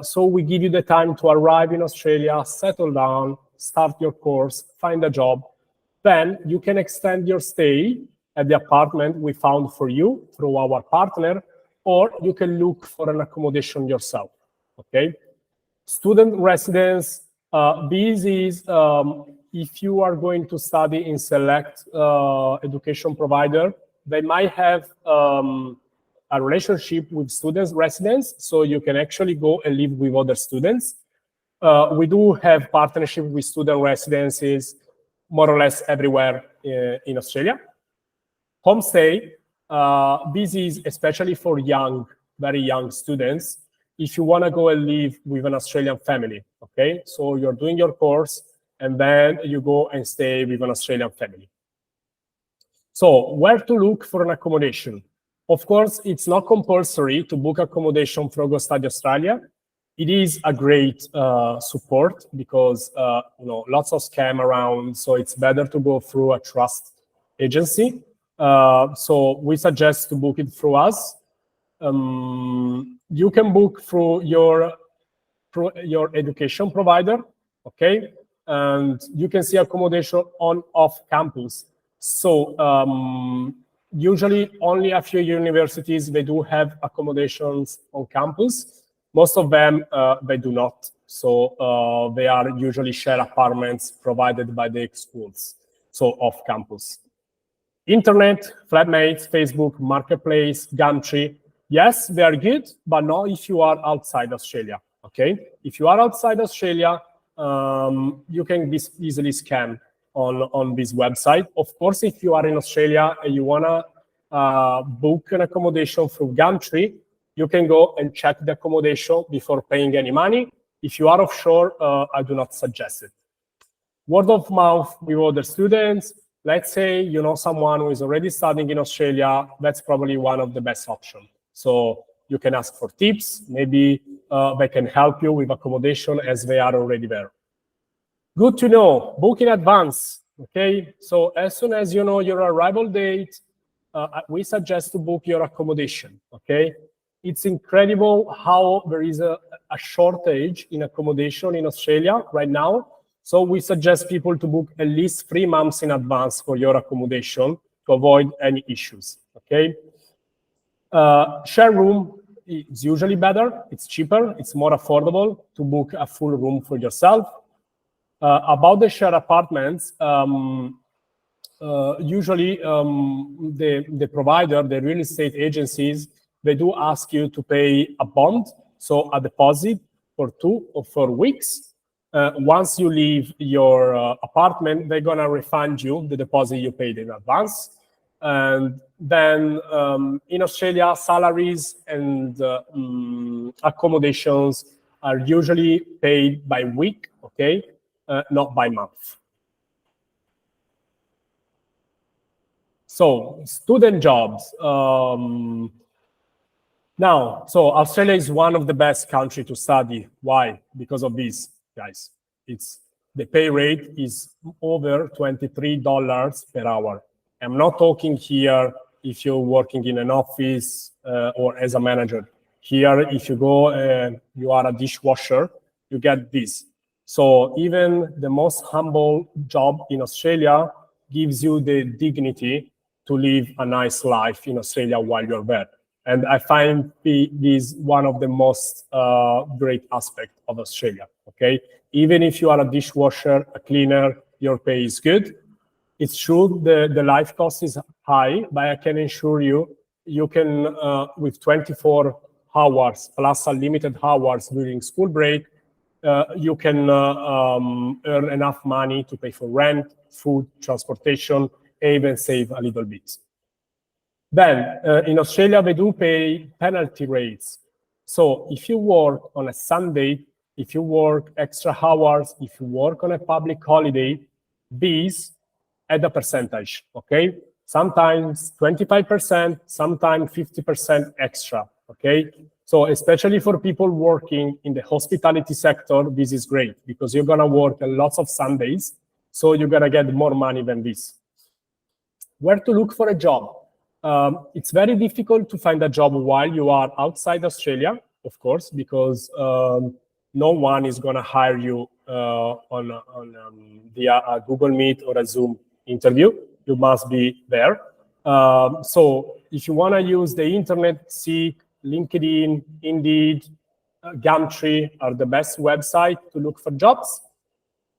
So we give you the time to arrive in Australia, settle down, start your course, find a job. Then you can extend your stay at the apartment we found for you through our partner, or you can look for an accommodation yourself, okay? Student residence, this is if you are going to study in select education provider, they might have a relationship with students residents, so you can actually go and live with other students. We do have partnership with student residences more or less everywhere in Australia. Homestay, this is especially for young, very young students. If you want to go and live with an Australian family, okay? So you're doing your course and then you go and stay with an Australian family. So where to look for an accommodation? Of course, it's not compulsory to book accommodation through Go Study Australia. It is a great support because lots of scam around, so it's better to go through a trust agency. So we suggest to book it through us. You can book through your education provider, okay? And you can see accommodation on off campus. So usually only a few universities, they do have accommodations on campus. Most of them, they do not. So they are usually shared apartments provided by the schools, so off campus. Internet, flatmates, Facebook, Marketplace, Gumtree. Yes, they are good, but not if you are outside Australia, okay? If you are outside Australia, you can be easily scammed on this website. Of course, if you are in Australia and you want to book an accommodation through Gumtree, you can go and check the accommodation before paying any money. If you are offshore, I do not suggest it. Word of mouth with other students. Let's say you know someone who is already studying in Australia, that's probably one of the best options. So you can ask for tips. Maybe they can help you with accommodation as they are already there. Good to know, book in advance, okay? So as soon as you know your arrival date, we suggest to book your accommodation, okay? It's incredible how there is a shortage in accommodation in Australia right now. So we suggest people to book at least 3 months in advance for your accommodation to avoid any issues, okay? Share room is usually better. It's cheaper. It's more affordable to book a full room for yourself. About the share apartments, usually the provider, the real estate agencies, they do ask you to pay a bond, so a deposit for 2 or 4 weeks. Once you leave your apartment, they're gonna refund you the deposit you paid in advance. And then in Australia, salaries and accommodations are usually paid by week, okay, not by month. So student jobs. Now, so Australia is one of the best countries to study. Why? Because of this, guys. The pay rate is over $23 per hour. I'm not talking here if you're working in an office or as a manager. Here, if you go and you are a dishwasher, you get this. So even the most humble job in Australia gives you the dignity to live a nice life in Australia while you're there. And I find this one of the most great aspects of Australia, okay? Even if you are a dishwasher, a cleaner, your pay is good. It's true the life cost is high, but I can assure you, you can, with 24 hours plus unlimited hours during school break, you can earn enough money to pay for rent, food, transportation, and even save a little bit. Then in Australia, they do pay penalty rates. So if you work on a Sunday, if you work extra hours, if you work on a public holiday, these add a percentage, okay? Sometimes 25%, sometimes 50% extra, okay? So especially for people working in the hospitality sector, this is great because you're gonna work lots of Sundays, so you're gonna get more money than this. Where to look for a job? It's very difficult to find a job while you are outside Australia, of course, because no one is going to hire you via a Google Meet or a Zoom interview. You must be there. So if you want to use the internet, Seek, LinkedIn, Indeed, Gumtree are the best website to look for jobs.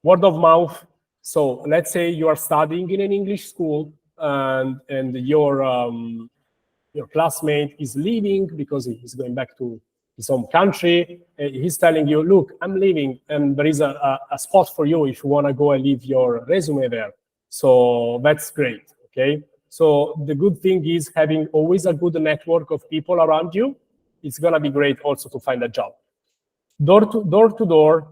Word of mouth. So let's say you are studying in an English school and your classmate is leaving because he's going back to his home country. He's telling you, look, I'm leaving, and there is a spot for you if you want to go and leave your resume there. So that's great, okay? So the good thing is having always a good network of people around you. It's going to be great also to find a job. Door to door,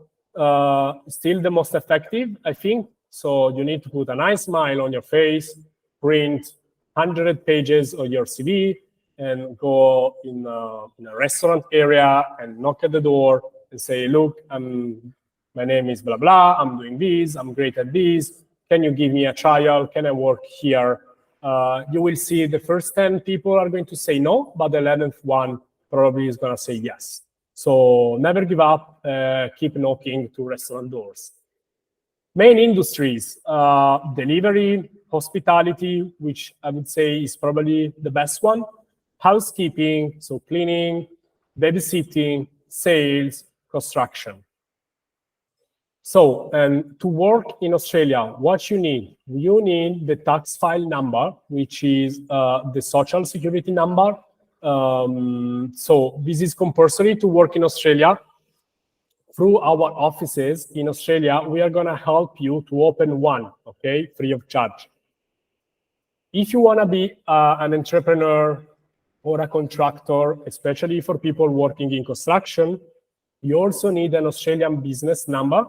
still the most effective, I think. So you need to put a nice smile on your face, print 100 pages of your CV, and go in a restaurant area and knock at the door and say, look, my name is blah, blah, I'm doing this, I'm great at this. Can you give me a trial? Can I work here? You will see the first 10 people are going to say no, but the 11th one probably is going to say yes. So never give up, keep knocking to restaurant doors. Main industries, delivery, hospitality, which I would say is probably the best one, housekeeping, so cleaning, babysitting, sales, construction. So, to work in Australia, what you need the tax file number, which is the social security number. So this is compulsory to work in Australia. Through our offices in Australia, we are going to help you to open one, okay, free of charge. If you want to be an entrepreneur or a contractor, especially for people working in construction, you also need an Australian business number.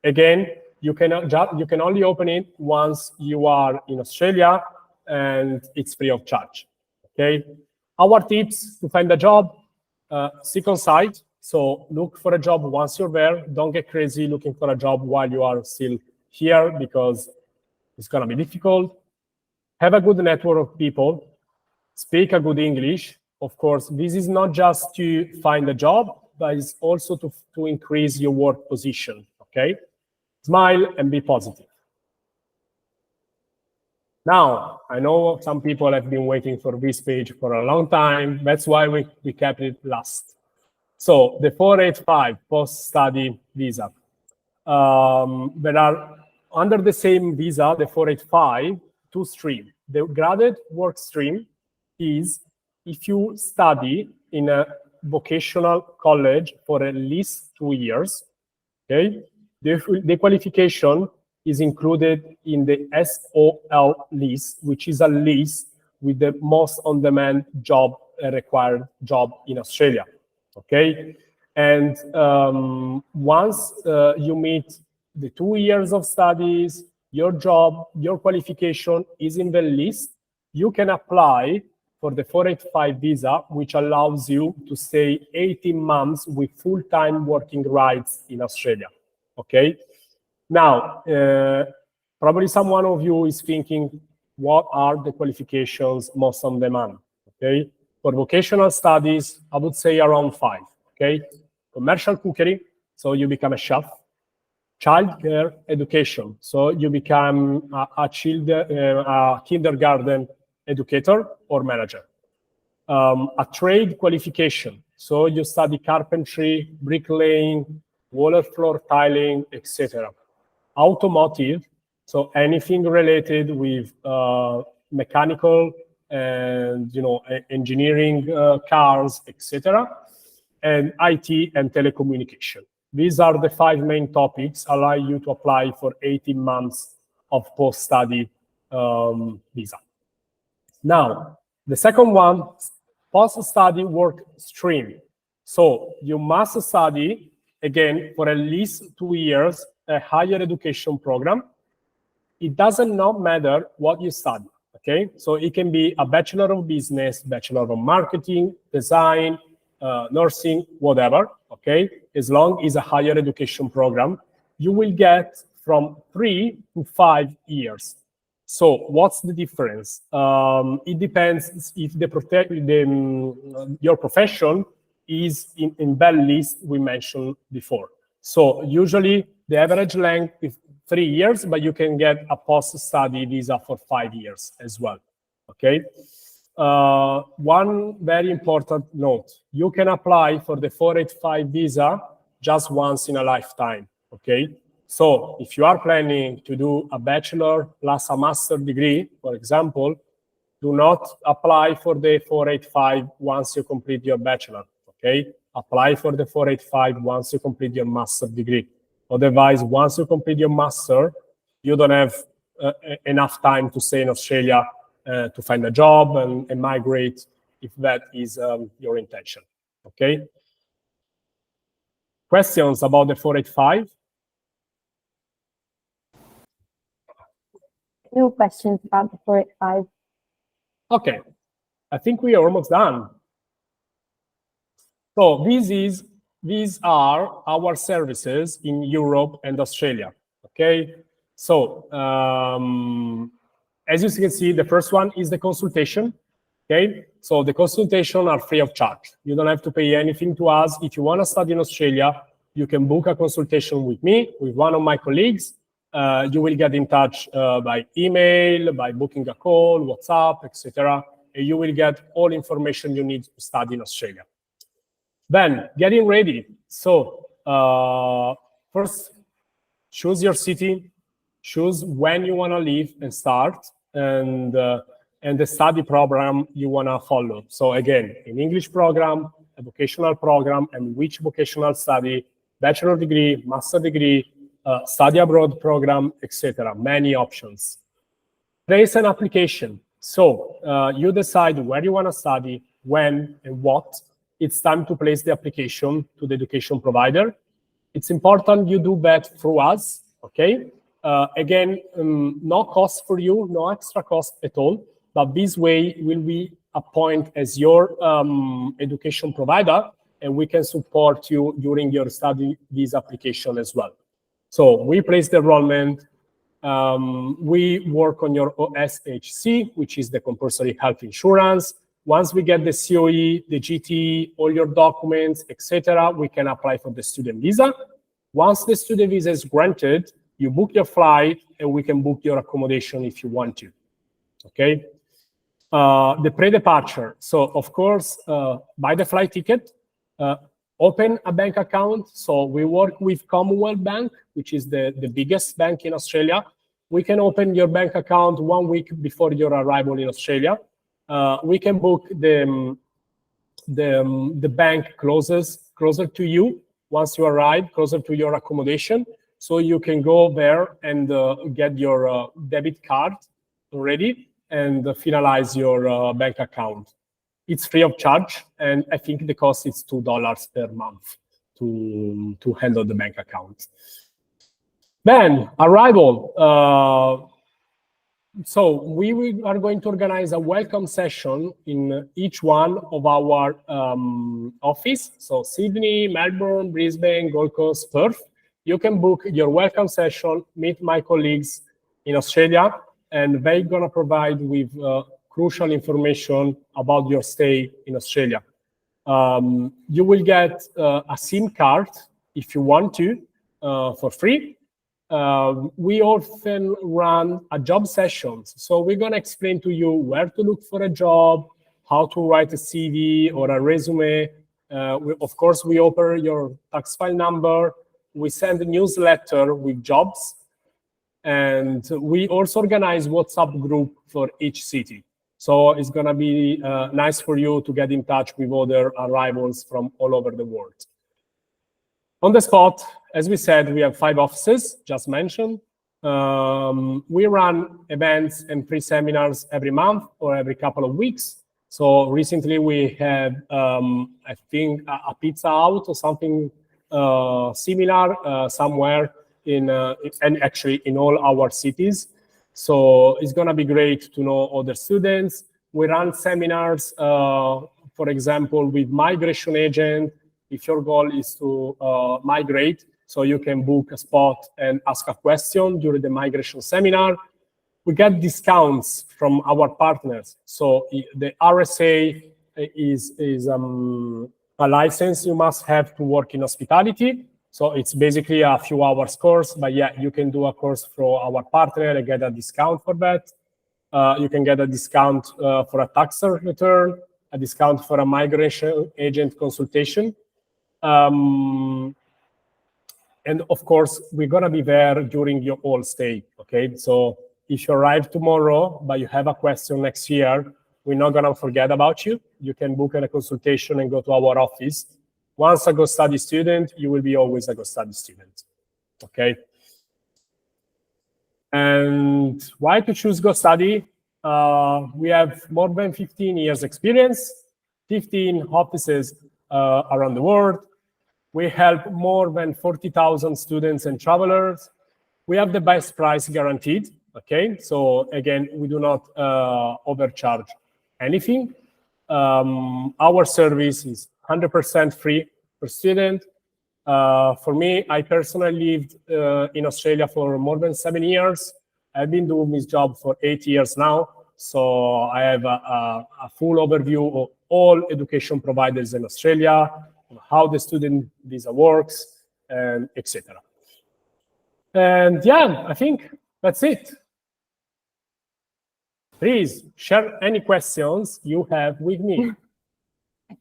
Again, you can only open it once you are in Australia, and it's free of charge, okay? Our tips to find a job, seek on site. So look for a job once you're there. Don't get crazy looking for a job while you are still here because it's going to be difficult. Have a good network of people. Speak a good English. Of course, this is not just to find a job, but it's also to increase your work position, okay? Smile and be positive. Now, I know some people have been waiting for this page for a long time. That's why we kept it last. So the 485 post-study visa. There are, under the same visa, the 485, two streams. The graduate work stream is if you study in a vocational college for at least 2 years, okay? The qualification is included in the SOL list, which is a list with the most on-demand job, required job in Australia. Okay, and once you meet the 2 years of studies, your job, your qualification is in the list, you can apply for the 485 visa, which allows you to stay 18 months with full-time working rights in Australia, okay? Now, probably someone of you is thinking, what are the qualifications most on demand, okay? For vocational studies, I would say around 5, okay? Commercial cookery, so you become a chef. Childcare education, so you become a kindergarten educator or manager. A trade qualification, so you study carpentry, bricklaying, wall and floor tiling, etc. Automotive, so anything related with mechanical and engineering, cars, etc. And IT and telecommunication. These are the 5 main topics allow you to apply for 18 months of post-study visa. Now, the second one, post-study work stream. So you must study, again, for at least 2 years, a higher education program. It doesn't not matter what you study, okay? So it can be a Bachelor of Business, Bachelor of Marketing, Design, nursing, whatever, okay? As long as a higher education program, you will get from 3 to 5 years. So what's the difference? It depends if your profession is in that list we mentioned before. So usually the average length is 3 years, but you can get a post-study visa for 5 years as well, okay? One very important note, you can apply for the 485 visa just once in a lifetime, okay? So if you are planning to do a bachelor plus a master degree, for example, do not apply for the 485 once you complete your bachelor, okay? Apply for the 485 once you complete your master degree. Otherwise, once you complete your master, you don't have enough time to stay in Australia to find a job and migrate if that is your intention, okay? Questions about the 485? No questions about the 485. Okay, I think we are almost done. So these are our services in Europe and Australia, okay? So as you can see, the first one is the consultation, okay? So the consultation are free of charge. You don't have to pay anything to us. If you want to study in Australia, you can book a consultation with me, with one of my colleagues. You will get in touch by email, by booking a call, WhatsApp, etc. And you will get all information you need to study in Australia. Then getting ready. So first, choose your city, choose when you want to leave and start, and the study program you want to follow. So again, an English program, a vocational program, and which vocational study, bachelor degree, master degree, study abroad program, etc. Many options. Place an application. So you decide where you want to study, when, and what. It's time to place the application to the education provider. It's important you do that through us, okay? Again, no cost for you, no extra cost at all, but this way will we appoint as your education provider, and we can support you during your study visa application as well. So we place the enrollment, we work on your OSHC, which is the compulsory health insurance. Once we get the COE, the GT, all your documents, etc., we can apply for the student visa. Once the student visa is granted, you book your flight, and we can book your accommodation if you want to, okay? The pre-departure. So, of course, buy the flight ticket, open a bank account. So we work with Commonwealth Bank, which is the biggest bank in Australia. We can open your bank account 1 week before your arrival in Australia. We can book the bank closer to you once you arrive, closer to your accommodation. So you can go there and get your debit card ready and finalize your bank account. It's free of charge, and I think the cost is $2 per month to handle the bank account. Then arrival. So are going to organize a welcome session in each one of our office. So Sydney, Melbourne, Brisbane, Gold Coast, Perth. You can book your welcome session, meet my colleagues in Australia, and they're gonna provide with crucial information about your stay in Australia. You will get a SIM card if you want to for free. We often run a job sessions. So we're gonna explain to you where to look for a job, how to write a CV or a resume. Of course, we offer your tax file number. We send a newsletter with jobs. And we also organize WhatsApp group for each city. So it's gonna be nice for you to get in touch with other arrivals from all over the world. On the spot, as we said, we have 5 offices, just mentioned. We run events and free seminars every month or every couple of weeks. So recently we had, I think, a pizza out or something similar somewhere and actually in all our cities. So it's gonna be great to know other students. We run seminars, for example, with migration agent. If your goal is to migrate, so you can book a spot and ask a question during the migration seminar. We get discounts from our partners. So the RSA is a license you must have to work in hospitality. So it's basically a few hours course, but yeah, you can do a course for our partner and get a discount for that. You can get a discount for a tax return, a discount for a migration agent consultation. And of course, we're gonna be there during your whole stay, okay? So if you arrive tomorrow, but you have a question next year, we're not gonna forget about you. You can book a consultation and go to our office. Once a Go Study student, you will be always a Go Study student, okay? And why to choose Go Study? We have more than 15 years experience, 15 offices around the world. We help more than 40,000 students and travelers. We have the best price guaranteed, okay? So again, we do not overcharge anything. Our service is 100% free per student. For me, I personally lived in Australia for more than 7 years. I've been doing this job for 8 years now. So I have a full overview of all education providers in Australia, how the student visa works, and etc. And yeah, I think that's it. Please share any questions you have with me.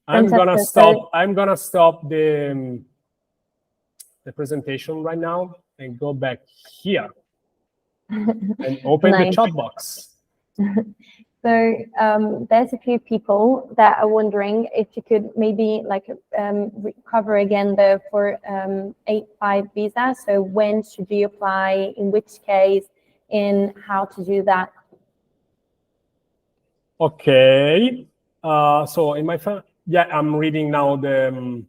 I'm gonna stop the presentation right now and go back here and open the chat box. So there's a few people that are wondering if you could maybe like cover again the 485 visa. So when should you apply, in which case, and how to do that? Okay. So in my I'm reading now the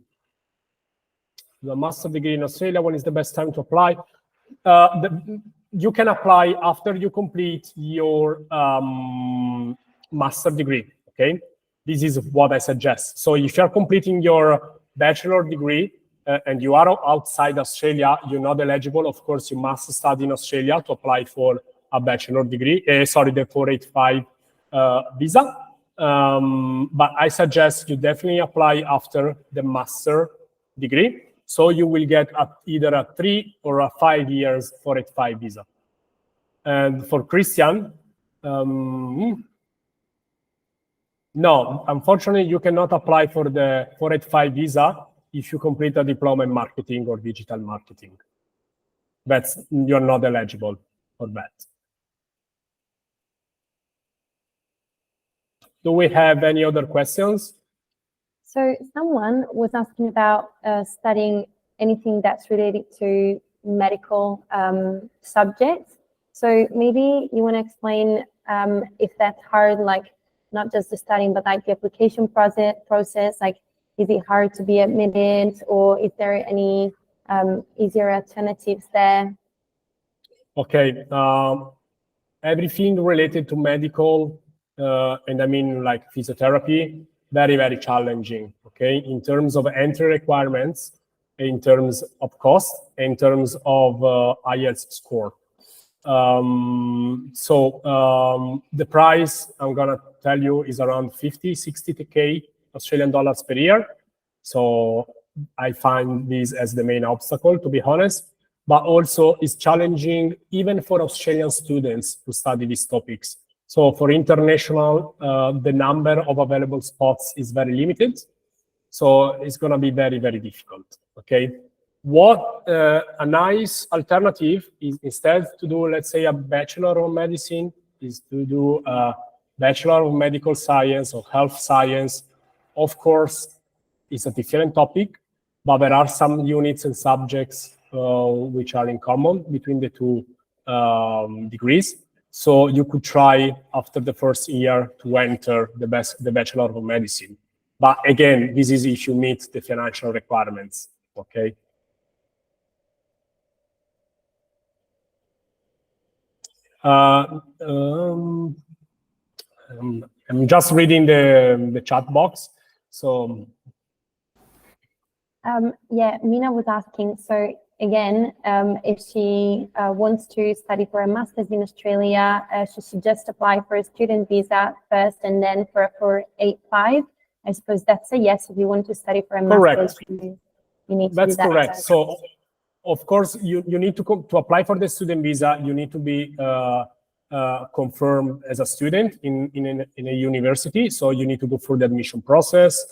master degree in Australia. When is the best time to apply? You can apply after you complete your master degree, okay? This is what I suggest. So if you're completing your bachelor degree and you are outside Australia, you're not eligible. Of course, you must study in Australia to apply for a bachelor degree, the 485 visa. But I suggest you definitely apply after the master degree. So you will get either a 3 or a 5 years 485 visa. And for Christian, no, unfortunately, you cannot apply for the 485 visa if you complete a diploma in marketing or digital marketing. You're not eligible for that. Do we have any other questions? So someone was asking about studying anything that's related to medical subjects. So maybe you want to explain if that's hard, like not just the studying, but like the application process, like is it hard to be admitted, or is there any easier alternatives there? Okay. everything related to medical, and I mean like physiotherapy, very, very challenging, okay? In terms of entry requirements, in terms of cost, in terms of IELTS score. The price I'm gonna tell you is around 50, 60K Australian dollars per year. So I find this as the main obstacle, to be honest, but also it's challenging even for Australian students to study these topics. So for international, the number of available spots is very limited. So it's gonna be very, very difficult, okay? What a nice alternative is, instead to do, let's say, a Bachelor of Medicine, is to do a Bachelor of Medical Science or Health Science. Of course, it's a different topic, but there are some units and subjects which are in common between the two degrees. So you could try after the first year to enter the Bachelor of Medicine. But again, this is if you meet the financial requirements, okay? I'm just reading the chat box. So yeah, Mina was asking, so again, if she wants to study for a master's in Australia, should she just apply for a student visa first and then for a 485? I suppose that's a yes. If you want to study for a master's, you need to do that. Correct. So, of course, you need to apply for the student visa. You need to be confirmed as a student in a university. So you need to go through the admission process.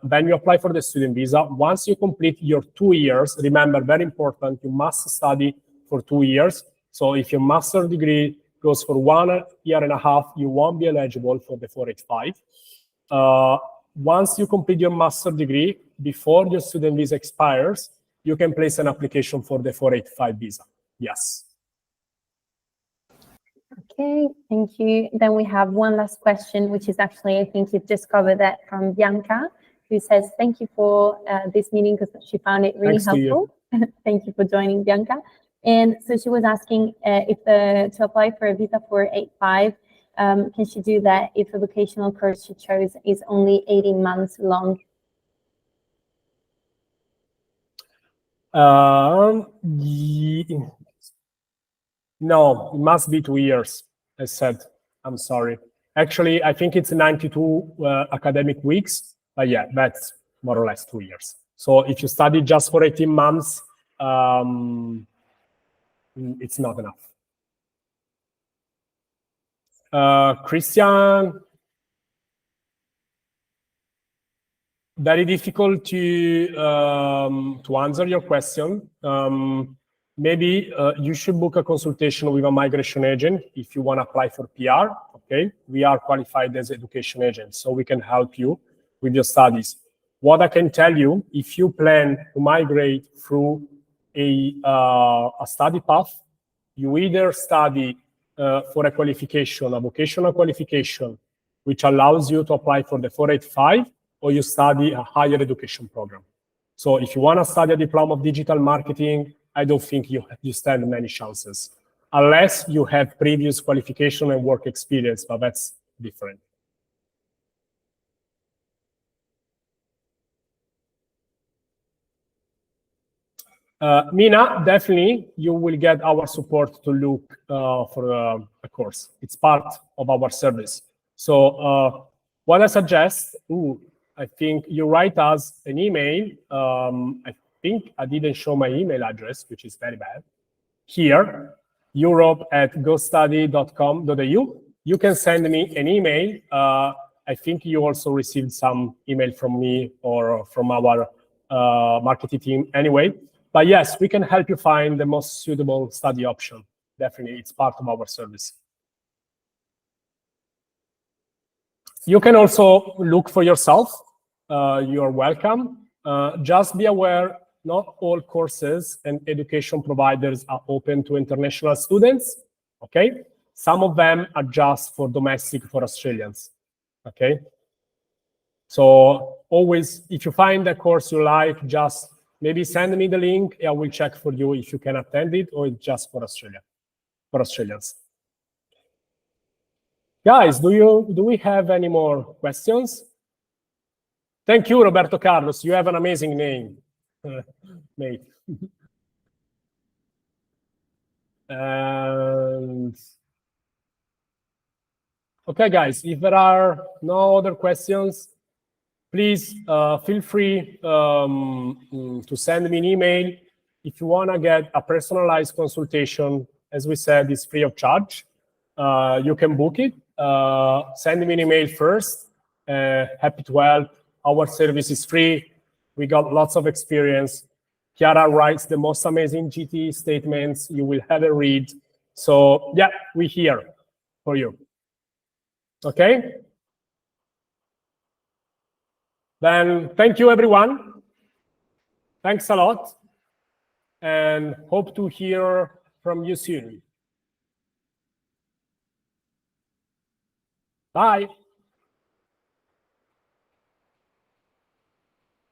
Then you apply for the student visa. Once you complete your 2 years, remember, very important, you must study for 2 years. So if your master degree goes for 1.5 years, you won't be eligible for the 485. Once you complete your master degree, before your student visa expires, you can place an application for the 485 visa. Yes. Okay, thank you. Then we have one last question, which is actually, I think you've just covered that, from Bianca, who says, thank you for this meeting because she found it really helpful. Thank you for joining, Bianca. And so she was asking if to apply for a visa 485, can she do that if the vocational course she chose is only 18 months long? No, it must be 2 years, I said. I'm sorry. Actually, I think it's 92 academic weeks, but yeah, that's more or less 2 years. So if you study just for 18 months, it's not enough. Christian, very difficult to answer your question. Maybe you should book a consultation with a migration agent if you want to apply for PR, okay? We are qualified as education agents, so we can help you with your studies. What I can tell you, if you plan to migrate through a study path, you either study for a qualification, a vocational qualification, which allows you to apply for the 485, or you study a higher education program. So if you want to study a diploma of digital marketing, I don't think you stand many chances, unless you have previous qualification and work experience, but that's different. Mina, definitely, you will get our support to look for a course. It's part of our service. So what I suggest, I think you write us an email. I think I didn't show my email address, which is very bad. Here, europe@gostudy.com.au. You can send me an email. I think you also received some email from me or from our marketing team anyway. But yes, we can help you find the most suitable study option. Definitely, it's part of our service. You can also look for yourself. You're welcome. Just be aware, not all courses and education providers are open to international students, okay? Some of them are just for domestic, for Australians, okay? So always, if you find a course you like, just maybe send me the link. I will check for you if you can attend it or it's just for Australia, for Australians. Guys, do we have any more questions? Thank you, Roberto Carlos. You have an amazing name, mate. And okay, guys, if there are no other questions, please feel free to send me an email. If you want to get a personalized consultation, as we said, it's free of charge. You can book it. Send me an email first. Happy to help. Our service is free. We got lots of experience. Chiara writes the most amazing GT statements you will ever read. So yeah, we're here for you. Okay? Then thank you, everyone. Thanks a lot. And hope to hear from you soon. Bye.